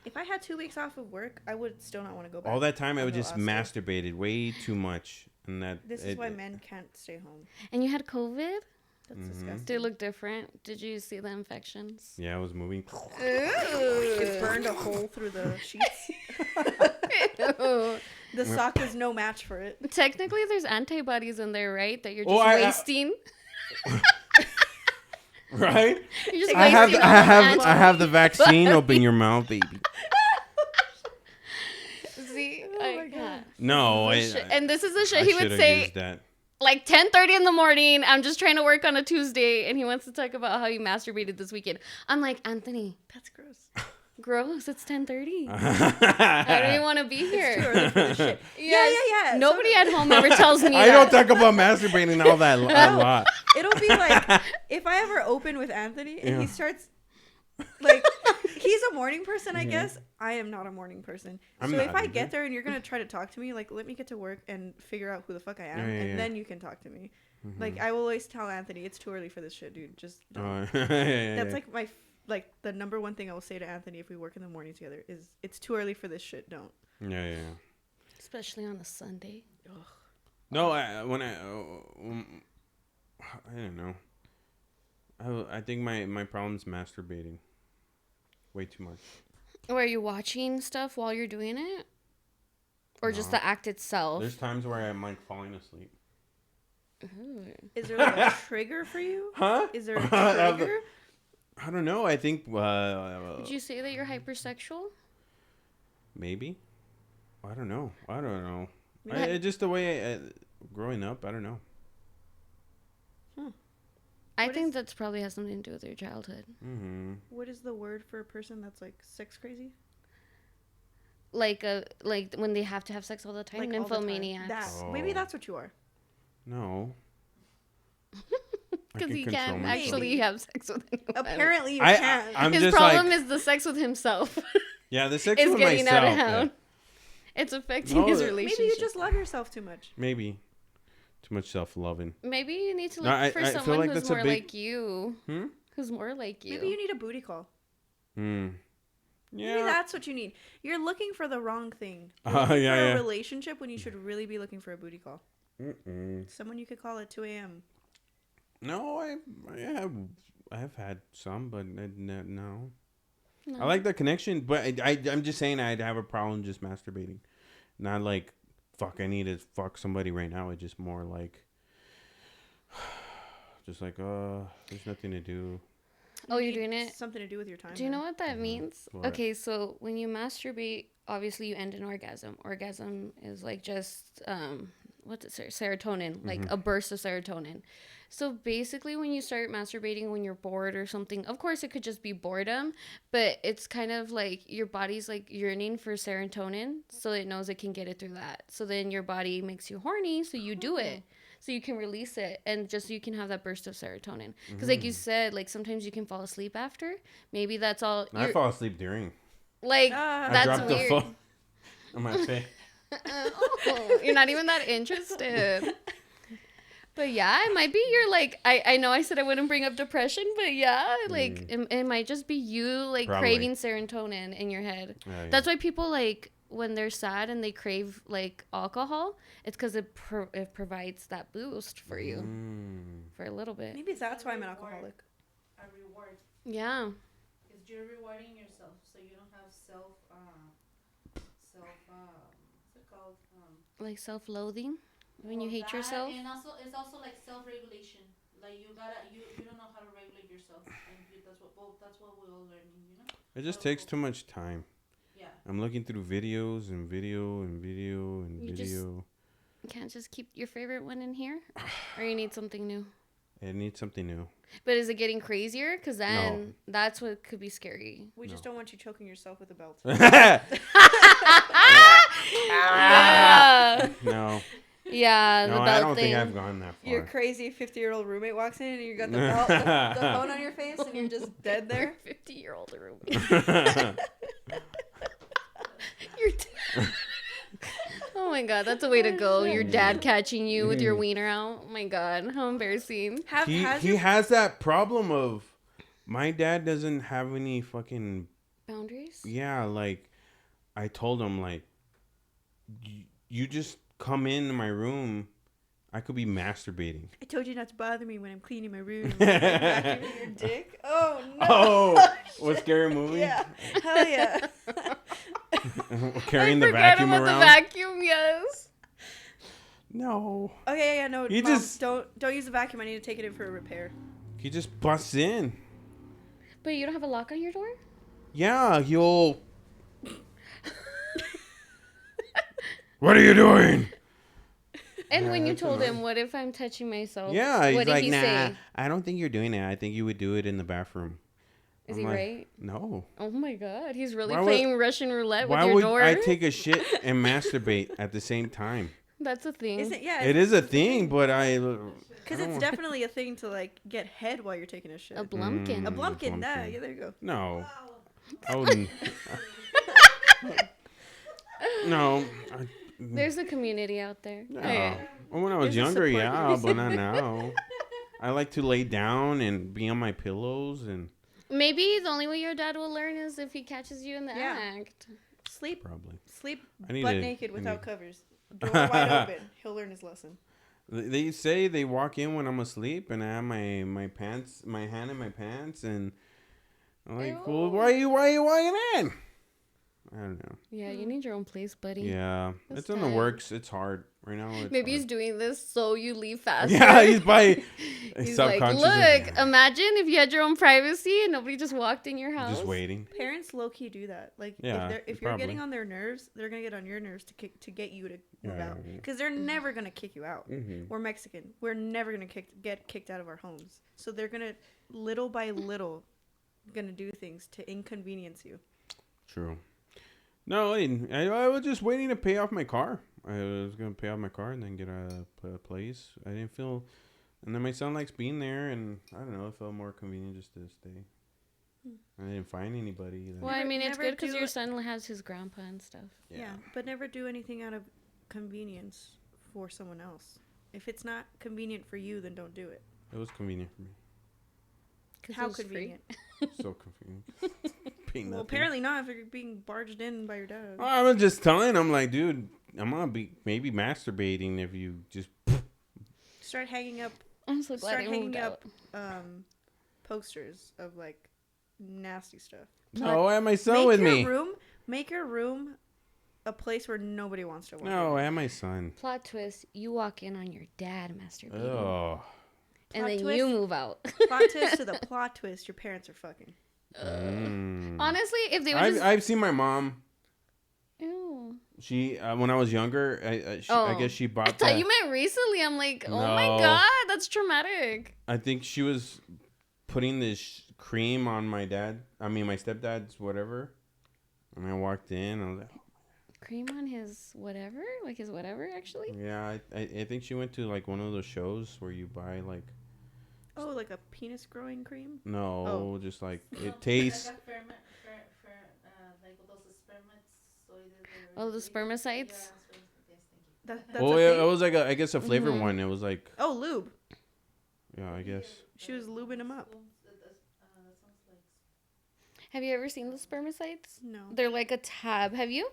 If I had 2 weeks off of work, I would still not want to go back. All that time I I'd was go just outside. masturbated way too much, and that This is why men can't stay home. And you had COVID? That's Mhm. disgusting. Did it look different? Did you see the infections? Yeah, I was moving. It burned a hole through the sheets. The sock is no match for it. Technically, there's antibodies in there, right? That you're just Oh, I- wasting. Right? You're just I have wasting I all the have I have the antibodies. vaccine. Open your mouth, baby. See, Oh my I God. can't. No, And this is the shit I he would shoulda say. used that. Like 10:30 in the morning, I'm just trying to work on a Tuesday, and he wants to talk about how he masturbated this weekend. I'm like, Anthony, That's gross. gross. It's 10:30. I don't even want to be here. Too early for this shit. Yes. Yeah. Nobody So- at home ever tells me I that. don't talk about masturbating all that a lot. It'll be like if I ever open with Anthony and he Yeah. starts like he's a morning person, I guess. I am not a morning person. I'm So not if I either. get there and you're gonna try to talk to me, like let me get to work and figure out who the fuck I am, Yeah, and yeah. then you can talk to me. Mhm. Like I will always tell Anthony, it's too early for this shit, dude. Just don't. Yeah, That's like my like the number one thing I will say to Anthony if we work in the morning together is it's too early for this shit. Don't. yeah. Especially on a Sunday. No, I don't know. I think my problem's masturbating. Way too much. Or are you watching stuff while you're doing it? Or just No. the act itself? There's times where I'm like falling asleep. Ooh. Is there like a trigger for you? Huh? Is there a trigger? I don't know. I think Would you say that you're hypersexual? maybe. I don't know. Maybe. It's just the way growing up. I don't know. I What think is- that's probably has something to do with your childhood. Mm-hmm. What is the word for a person that's like sex crazy? Like when they have to have sex all the time, Like all the time. nymphomaniacs. That Oh. maybe that's what you are. No. I Because can he control can't myself. actually have sex with anyone. Apparently you I- can't. I'm His just problem like- is the sex with himself. Yeah, the sex It's with getting myself. out of yeah. hand. It's affecting No, his maybe you relationship. Maybe you just love yourself too much. Maybe. Too much self-loving. Maybe you need to No, look I- for I feel someone like who's that's a more big- like you. Hmm? Who's more like you. Maybe you need a booty call. Hmm. Maybe Yeah. that's what you need. You're looking for the wrong thing. You're Oh, looking yeah, for yeah. a relationship when you should really be looking for a booty call. Mm-mm. Someone you could call at 2 a.m. No, I have had some, but no. No. I like the connection, but I'm just saying I'd have a problem just masturbating. Not like, fuck, I need to fuck somebody right now. It's just more like, just like, there's nothing to do. Oh, You you're need doing it? Something to do with your time. Do you know then. what that means? What? Okay, so when you masturbate, obviously you end an orgasm. Orgasm is like just what's it? Serotonin, like a burst of serotonin. So basically, when you start masturbating when you're bored or something, of course it could just be boredom, but it's kind of like your body's like yearning for serotonin, so it knows it can get it through that. So then your body makes you horny, so you do it. So you can release it, and just so you can have that burst of serotonin. Because like you said, like sometimes you can fall asleep after. Maybe that's all. I fall asleep during. Like I that's dropped weird. the phone on my face. Oh, you're not even that interested. But yeah, it might be you're like I know I said I wouldn't bring up depression, but yeah, like it might just be you like Probably. craving serotonin in your head. Yeah, yeah. That's why people like when they're sad and they crave like alcohol, it's because it provides that boost for you Mm. for a little bit. Maybe that's why I'm an alcoholic. A reward. Yeah. Because you're rewarding yourself, so you don't have what's it called? Like self-loathing when you Well, hate that, yourself. And also, it's also like self-regulation. Like you don't know how to regulate yourself, and that's what we're all learning, you know. It just takes too much time. Yeah. I'm looking through videos and video and video and You just- video. You can't just keep your favorite one in here, or you need something new. It needs something new. But is it getting crazier? Because then that's what could be scary. We just don't want you choking yourself with a belt. Yeah. No. Yeah, No, the belt I don't thing. think I've gone that far. Your crazy 50-year-old roommate walks in and you got the belt, the phone on your face, and you're just dead there. 50-year-old roommate. Your oh my god, that's a way to go. Your dad catching you with your wiener out. Oh my god, how embarrassing. He has that problem of my dad doesn't have any fucking Boundaries? yeah, like I told him like you just come into my room, I could be masturbating. I told you not to bother me when I'm cleaning my room. Vacuuming your dick. Oh no. Oh, what scary movie? Yeah. Hell yeah. Carrying I the forgot vacuum about around. the vacuum, yes. No. Okay, yeah, no. He Mom, just- don't use the vacuum. I need to take it in for a repair. He just busts in. But you don't have a lock on your door? Yeah, he'll. What are you doing? And Yeah, when you that's told him, annoying. what if I'm touching myself? Yeah, he's what did like, he nah, say? I don't think you're doing it. I think you would do it in the bathroom. Is I'm he like, right? No. Oh my god, he's really Why would- playing Russian roulette with Why your would door. I take a shit and masturbate at the same time? That's a thing. Isn't yeah? It is a thing, but Because it's definitely a thing to like get head while you're taking a shit. A blumpkin. A blumpkin. Nah, blumpkin. yeah, there you go. No. I wouldn't. No. There's a community out there. No. Okay. Well, when I was There's a younger, support yeah, group. but not now. I like to lay down and be on my pillows and Maybe the only way your dad will learn is if he catches you in the Yeah. act. Sleep probably. butt I need naked I without need- covers. Door wide open. He'll learn his lesson. They say they walk in when I'm asleep and I have my pants, my hand in my pants, and I'm like, well, Ew. why you walking in? I don't know. Yeah, you need your own place, buddy. Yeah, That's it's in the time. works. It's hard right now. It's Maybe he's hard. doing this so you leave faster. Yeah, he's by He's like, subconscious. look, imagine if you had your own privacy and nobody just walked in your house. just waiting. Parents low key do that. Like Yeah, if you're getting probably. on their nerves, they're gonna get on your nerves to get you to move Yeah, out. yeah. Because they're never gonna kick you out. Mm-hmm. We're Mexican. We're never gonna get kicked out of our homes. So they're gonna little by little gonna do things to inconvenience you. True. No, I was just waiting to pay off my car. I was gonna pay off my car and then get a place. I didn't feel, and then my son likes being there, and I don't know. It felt more convenient just to stay. I didn't find anybody. Well, I Never- mean, it's never good because do your it- son has his grandpa and stuff. Yeah, but never do anything out of convenience for someone else. If it's not convenient for you, then don't do it. It was convenient for me. 'Cause How it was free. convenient? So convenient. Paying Well, nothing. apparently not if you're being barged in by your dad. I was just telling him, like, dude, I'm gonna be maybe masturbating if you just. Start hanging up I'm so glad Start they hanging moved out. up posters of like nasty stuff. No, I have my son with me. Make your room a place where nobody wants to walk. No, I in. have my son. Plot twist: you walk in on your dad masturbating, Oh. and Plot then twist. you move out. Plot twist to the plot twist. Your parents are fucking. Honestly, if they would just, I've seen my mom. ew. She when I was younger, I Oh. guess she I bought thought that. you meant recently. I'm like, oh my No. god, that's traumatic. I think she was putting this cream on my stepdad's whatever. And I walked in. I was like, Cream on his whatever, like his whatever. Actually, yeah. I think she went to like one of those shows where you buy like Oh, like a penis growing cream. no, just like No, it tastes. like a like those spermatozoids. Oh, the spermicides? Yeah, yes, thank you. That's Oh a yeah, thing? it was like I guess a flavored Mhm. one. It was like Oh, lube. yeah, I guess. She was lubing him up. That sounds like have you ever seen the spermicides? No. They're like a tab. Have you?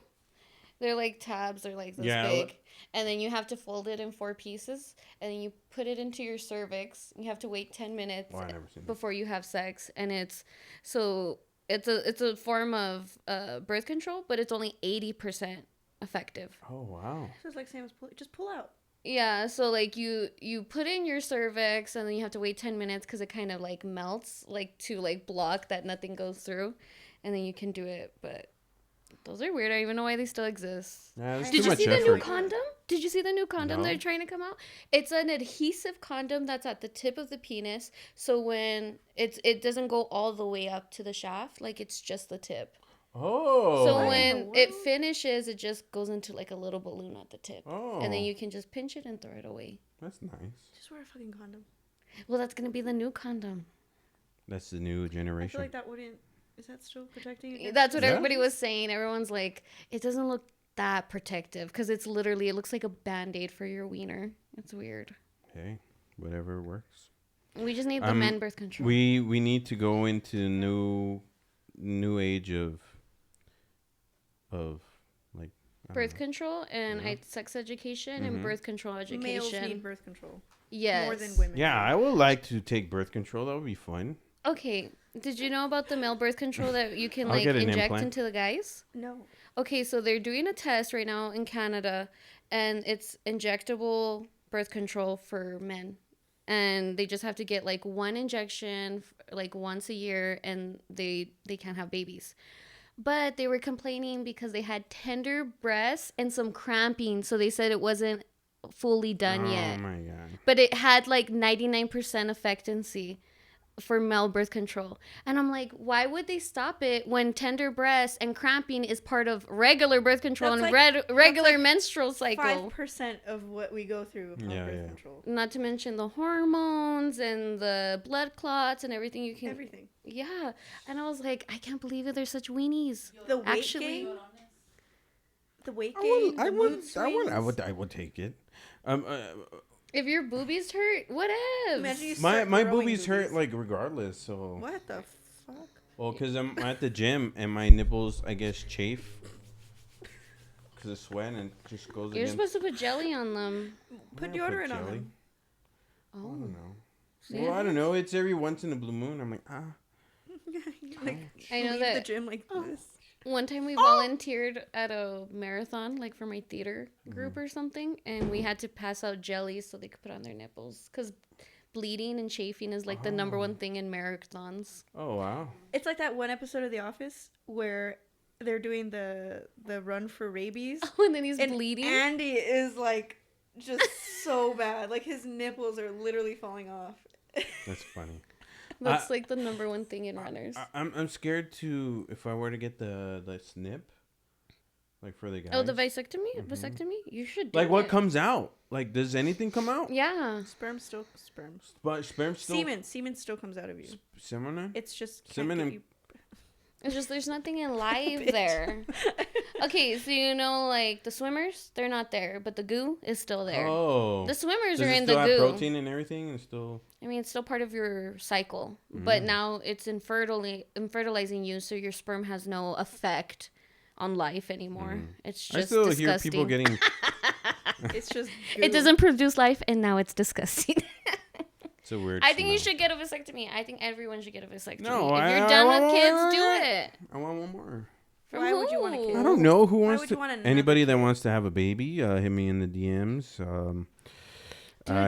They're like tabs. They're like this Yeah, big, and then you have to fold it in 4 pieces, and then you put it into your cervix. You have to wait 10 minutes Well, I never seen it. before you have sex, and it's a form of birth control, but it's only 80% effective. Oh wow. So it's like same as just pull out. Yeah, so like you put in your cervix, and then you have to wait 10 minutes because it kind of like melts, like to like block that nothing goes through, and then you can do it. But Those are weird. I don't even know why they still exist. Yeah, there's Did too Did you much see the effort. new condom? Did you see the new condom No. they're trying to come out? It's an adhesive condom that's at the tip of the penis. So when it doesn't go all the way up to the shaft, like it's just the tip. Oh. So What in when the it world? finishes, it just goes into like a little balloon at the tip. Oh. And then you can just pinch it and throw it away. That's nice. Just wear a fucking condom. Well, that's going to be the new condom. That's the new I generation. feel like that wouldn't. Is that still protecting? Against That's what Yeah. everybody was saying. Everyone's like, it doesn't look that protective because it's literally, it looks like a band-aid for your wiener. It's weird. Hey, whatever works. We just need the men birth control. We need to go into new age of like I don't Birth know. control and Yeah. sex education and birth control education. Males need birth control Yes. more than women. Yeah, I would like to take birth control. That would be fun. Okay. Did you know about the male birth control that you can I'll like get an inject implant. into the guys? No. Okay, so they're doing a test right now in Canada, and it's injectable birth control for men. And they just have to get like one injection like once a year, and they can't have babies. But they were complaining because they had tender breasts and some cramping, so they said it wasn't fully done yet. Oh my god. But it had like 99% effectivency for male birth control. And I'm like, why would they stop it when tender breasts and cramping is part of regular birth control That's and like- regular like menstrual cycle? 5% of what we go through upon Yeah, birth yeah. control. Not to mention the hormones and the blood clots and everything you can. Everything. Yeah. And I was like, I can't believe it. They're such weenies. The weight Actually- gain. The weight I gain. would, I the would, mood I would, swings. I would take it. If your boobies hurt, whatever. Imagine you My start my growing boobies hurt like regardless. So What the fuck? well, cause I'm at the gym and my nipples, I guess, chafe. Cause of sweat and it just goes You're against. supposed to put jelly on them. Put Yeah, deodorant on jelly. them. I Oh. don't know. See? Well, I don't know. It's every once in a blue moon. I'm like, Like, I know leave that- the gym like this. One time we volunteered at a marathon, like for my theater group or something, and we had to pass out jelly so they could put on their nipples. Because bleeding and chafing is like the number one thing in marathons. oh wow. It's like that one episode of The Office where they're doing the run for rabies. And then he's And bleeding. Andy is like just so bad. Like his nipples are literally falling off. That's funny. That's like the number one thing in runners. I'm scared to if I were to get the snip, like for the guys. Oh, the vasectomy? Vasectomy? You should do like what it. comes out? Like does anything come out? Yeah. Sperm. But sperm still Semen still comes out of you. semen. It's just can't Semen get and- you- It's just there's nothing alive Bitch. there. Okay, so you know, like the swimmers, they're not there, but the goo is still there. Oh. The swimmers Does are it in still the have goo. protein and everything and still? I mean, it's still part of your cycle, but now it's infertilizing you, so your sperm has no effect on life anymore. It's I just still disgusting. hear people getting. It's just It doesn't produce life, and now it's disgusting. It's a weird. I think you smell. should get a vasectomy. I think everyone should get a vasectomy. No, if I you're done want with kids, one. do it. I want one more. From Why would you want a kid? I don't know who wants would to. you want another Anybody that wants to have a baby, hit me in the DMs. Dude,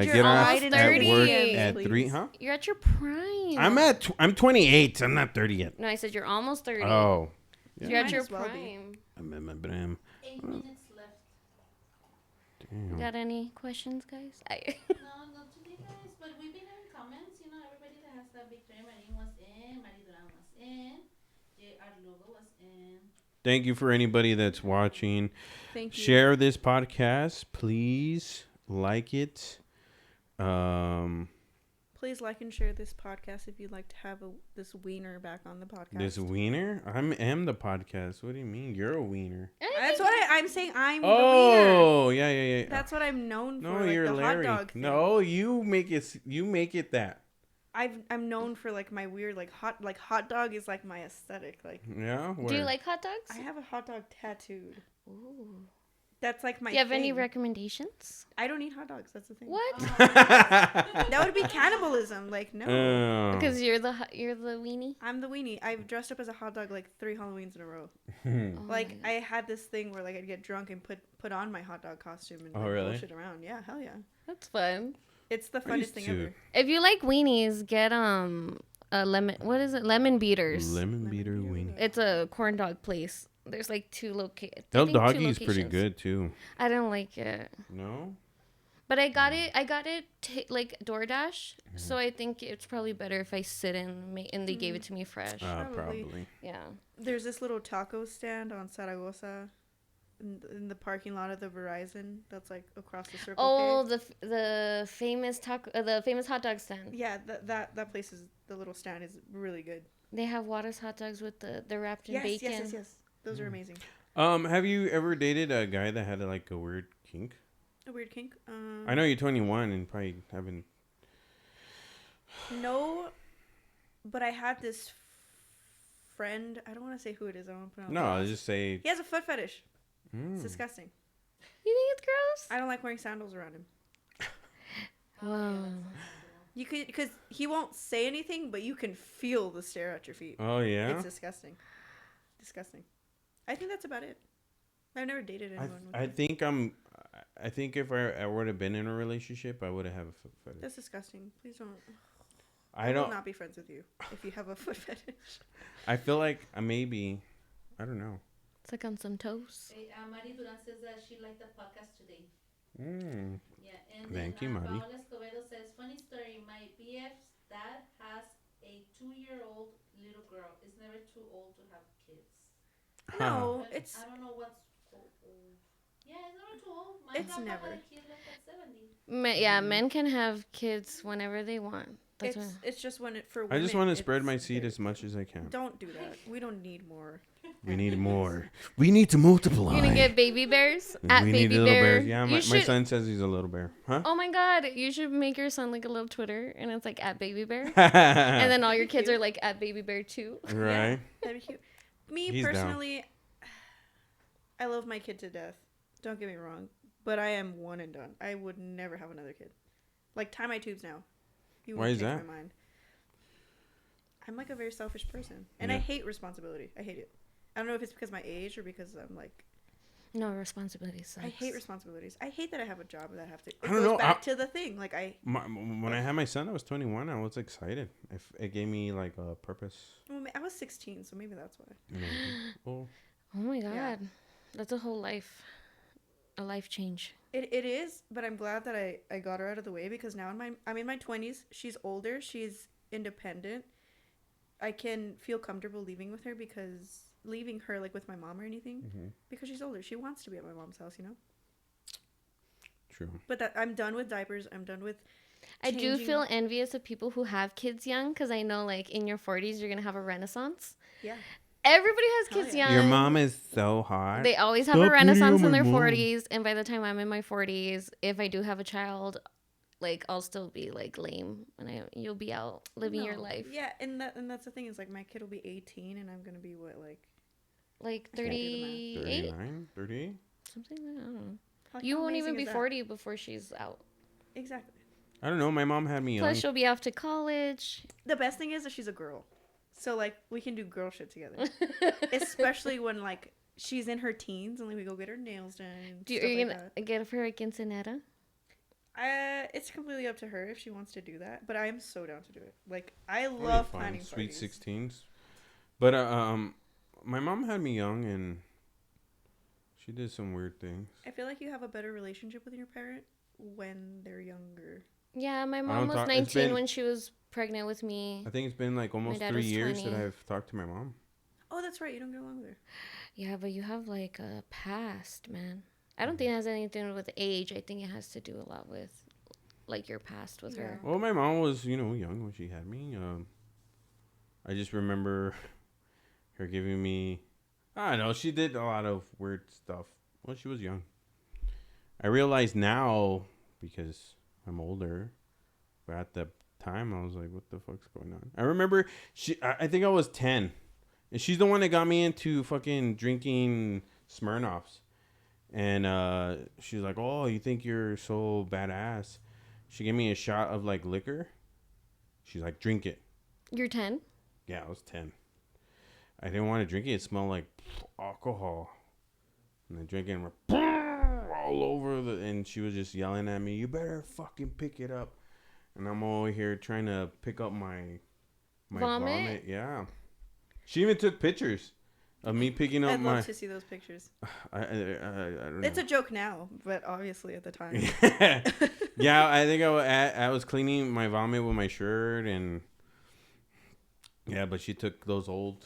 you're get off almost at 30. work Please. at 3, huh? You're at your prime. I'm 28. I'm not 30 yet. No, I said you're almost 30. Oh. You're You at might your as well be. prime. I'm at my brim. 8 minutes left. Damn. Got any questions, guys? No, not today, guys. But we've been having comments. You know, everybody that has that big dream. Marie was in. Marie Duran was in. J.R. Logo was in. Thank you for anybody that's watching. Thank you. Share this podcast, please. Like it. Please like and share this podcast if you'd like to have this wiener back on the podcast. This wiener? am the podcast. What do you mean? You're a wiener. That's what I'm saying. I'm the wiener. Oh, yeah. That's what I'm known No, for. Like you're the Larry. hot dog thing. No, you make it that. I'm known for like my weird hot dog is like my aesthetic. Like Yeah. Do you Where? like hot dogs? I have a hot dog tattooed. Ooh. That's like my. Do you have any thing. recommendations? I don't eat hot dogs. That's the thing. What? That would be cannibalism. Like no. Oh. Because you're the weenie. I'm the weenie. I've dressed up as a hot dog like 3 Halloweens in a row. Hmm. Oh Like my I had this thing where like I'd get drunk and put on my hot dog costume and Oh, like, really? bullshit around. Yeah, hell yeah. That's fun. It's the I funnest used thing to. ever. If you like weenies, get a lemon. What is it? Lemon beaters. Lemon beater wing. It's a corn dog place. There's like two El two Doggy is pretty locations. good too. I don't like it. No? But I got it. Like DoorDash. So I think it's probably better if I sit and they gave it to me fresh. Probably. Yeah. There's this little taco stand on Zaragoza in the parking lot of the Verizon that's like across the Circle Oh, K. the famous the famous hot dog stand. Yeah, that place is the little stand is really good. They have Juarez hot dogs with the wrapped in Yes, bacon. yes. Those are amazing. Have you ever dated a guy that had like a weird kink? A weird kink. I know you're 21 and probably haven't. No, but I had this friend. I don't want to say who it is. I don't want to put it on No, I'll blast. just say. He has a foot fetish. Mm. It's disgusting. You think it's gross? I don't like wearing sandals around him. Wow. You could, because he won't say anything, but you can feel the stare at your feet. Oh yeah. It's disgusting. Disgusting. I think that's about it. I've never dated anyone. I think if I would have been in a relationship, I would have a foot fetish. That's disgusting. Please don't. I will don't. not be friends with you if you have a foot fetish. I feel like maybe. I don't know. It's like on some toast. Hey, Mari Duran says that she liked the podcast today. Mm. Yeah, and Thank then you, Mari. Paola Escobedo says, funny story, my BF's dad has a 2-year-old little girl. It's never too old to have kids. No, But it's I don't know what's old. Yeah, it's never too old. My It's grandpa never. had a kid like at 70. Men can have kids whenever they want. That's it's just when it for I women. just want to spread my it's seed very- as much as I can. Don't do that. We don't need more. We need more. We need to multiply. You're gonna get baby bears at we baby need little bear. bears. Yeah, You my should- son says he's a little bear. Huh? Oh my god, you should make your son like a little Twitter, and it's like at baby bear, and then all your kids Cute. are like at baby bear too. Right. That'd be cute. Me He's down. personally, I love my kid to death. Don't get me wrong, but I am one and done. I would never have another kid. Like tie my tubes now. You Why won't is change that? my mind. I'm like a very selfish person, and I Yeah. hate responsibility. I hate it. I don't know if it's because of my age or because I'm like No responsibility sucks. I hate responsibilities. I hate that I have a job that I have to. It I don't goes know, back to the thing. Like When I had my son, I was 21. I was excited. It gave me like a purpose. well, I was 16, so maybe that's why. You know. Well, Oh my god, Yeah. that's a whole life, a life change. It is, but I'm glad that I got her out of the way because now I'm in my 20s. She's older. She's independent. I can feel comfortable leaving with her because leaving her like with my mom or anything because she's older. She wants to be at my mom's house, you know. true. But that I'm done with diapers. I'm done with. I do changing- feel envious of people who have kids young because I know like in your 40s you're gonna have a renaissance. Yeah. Everybody has Hell kids yeah. young. Your mom is so hot. They always have Stop a renaissance hitting in on their my mom. 40s, and by the time I'm in my 40s, if I do have a child, like I'll still be like lame, and you'll be out living your No. life. Yeah, and that's the thing is like my kid will be 18 and I'm gonna be what like Like I can't do the math. 38, 39, 38. something like that. I don't know. how You won't even amazing be is that? 40 before she's out. Exactly. I don't know. My mom had me young. Plus, she'll be off to college. The best thing is that she's a girl, so like we can do girl shit together. Especially when like she's in her teens and like we go get her nails done. And Are you stuff like gonna get for a quinceanera? it's completely up to her if she wants to do that, but I am so down to do it. Like I Oh, you're love fine. planning Sweet parties. 16s. But my mom had me young and she did some weird things. I feel like you have a better relationship with your parent when they're younger. Yeah, my don't mom was talk- it's 19 been- when she was pregnant with me. I think it's been like almost dad 3 was years 20. that I've talked to my mom. Oh, that's right. You don't get along with her. Yeah, but you have like a past, man. I don't think it has anything to do with age. I think it has to do a lot with like your past with her. Well, my mom was, young when she had me. I just remember her giving me, I don't know, she did a lot of weird stuff when she was young. I realize now because I'm older, but at the time I was like, what the fuck's going on? I remember I think I was 10. And she's the one that got me into fucking drinking Smirnoffs. And she's like, oh, you think you're so badass? She gave me a shot of like liquor. She's like, drink it. You're 10? Yeah, I was 10. I didn't want to drink it. It smelled like alcohol. And I drank it and all over and she was just yelling at me, you better fucking pick it up. And I'm over here trying to pick up my Vomit? Yeah. She even took pictures. of me picking up I'd my. love to see those pictures. I don't know. It's a joke now, but obviously at the time. Yeah, I think I was cleaning my vomit with my shirt and yeah, but she took those old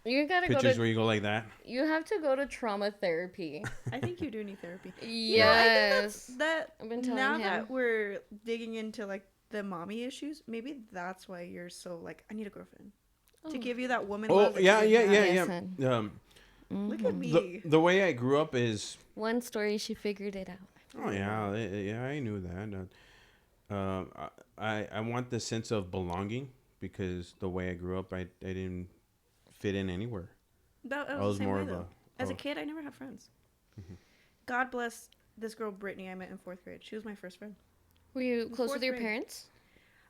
You gotta go pictures to. where you go like that. You have to go to trauma therapy. I think you do need therapy. Yes. You know, I think that I've been telling now him. that we're digging into like the mommy issues, maybe that's why you're so like, I need a girlfriend to Oh. give you that woman Oh love. That yeah, you yeah, didn't yeah, have. Yes, yeah. hon. Look at Mhm. me. The way I grew up is. One story, she figured it out. Oh yeah, yeah. I knew that. I want the sense of belonging because the way I grew up, I didn't fit in anywhere. That I was was the same more way of though. a. As a Oh. kid, I never had friends. Mhm. God bless this girl Brittany I met in 4th grade. She was my first friend. Were you close Fourth with your grade. parents?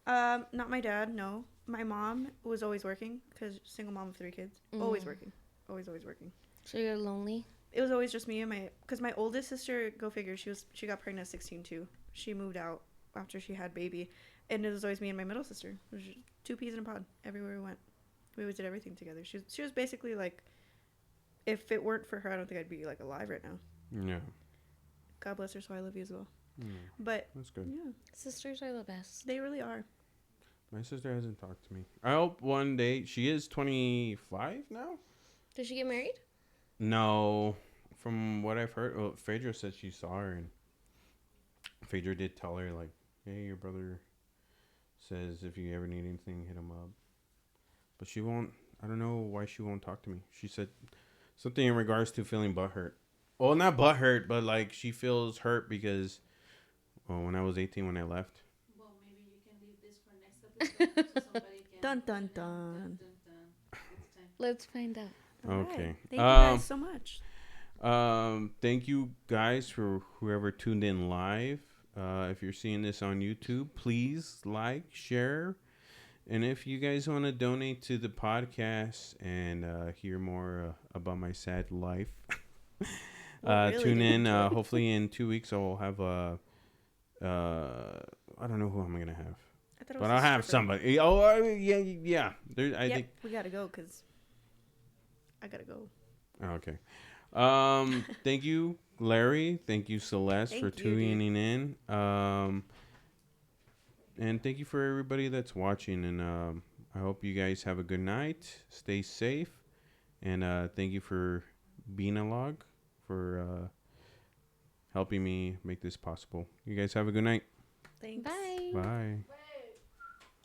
Not my dad. No, my mom was always working because single mom of 3 kids. Always Mm. working. Always working. So you're lonely? It was always just me and because my oldest sister, go figure, she got pregnant at 16 too. She moved out after she had baby, and it was always me and my middle sister. It was just 2 peas in a pod everywhere we went. We always did everything together. She was basically like, if it weren't for her, I don't think I'd be like alive right now. Yeah. God bless her, so I love you as well. Mm, But that's good. yeah, Sisters are the best. they really are. My sister hasn't talked to me. I hope one day she is 25 now. Did she get married? No, from what I've heard, well, Phaedra said she saw her, and Phaedra did tell her like, "Hey, your brother says if you ever need anything, hit him up." But she won't. I don't know why she won't talk to me. She said something in regards to feeling butthurt. Well, not butthurt, but like she feels hurt because, well, when I was 18, when I left. Well, maybe you can leave this for next episode so somebody can. Dun dun you know, dun. It's time. Let's find out. All Okay. right. Thank you guys so much. Thank you guys for whoever tuned in live. If you're seeing this on YouTube, please like, share, and if you guys want to donate to the podcast and hear more about my sad life, Really tune dig in. into it. Hopefully, in 2 weeks, I'll have a. I don't know who I'm gonna have, I thought it was but a I'll have stripper. somebody. Oh, yeah. There, I Yep, think. we gotta go because I gotta go. Okay. Thank you, Larry. Thank you, Celeste, for Thank you, dude. tuning in. And thank you for everybody that's watching. And I hope you guys have a good night. Stay safe. And thank you for Beanalog for helping me make this possible. You guys have a good night. Thanks. Bye. Bye.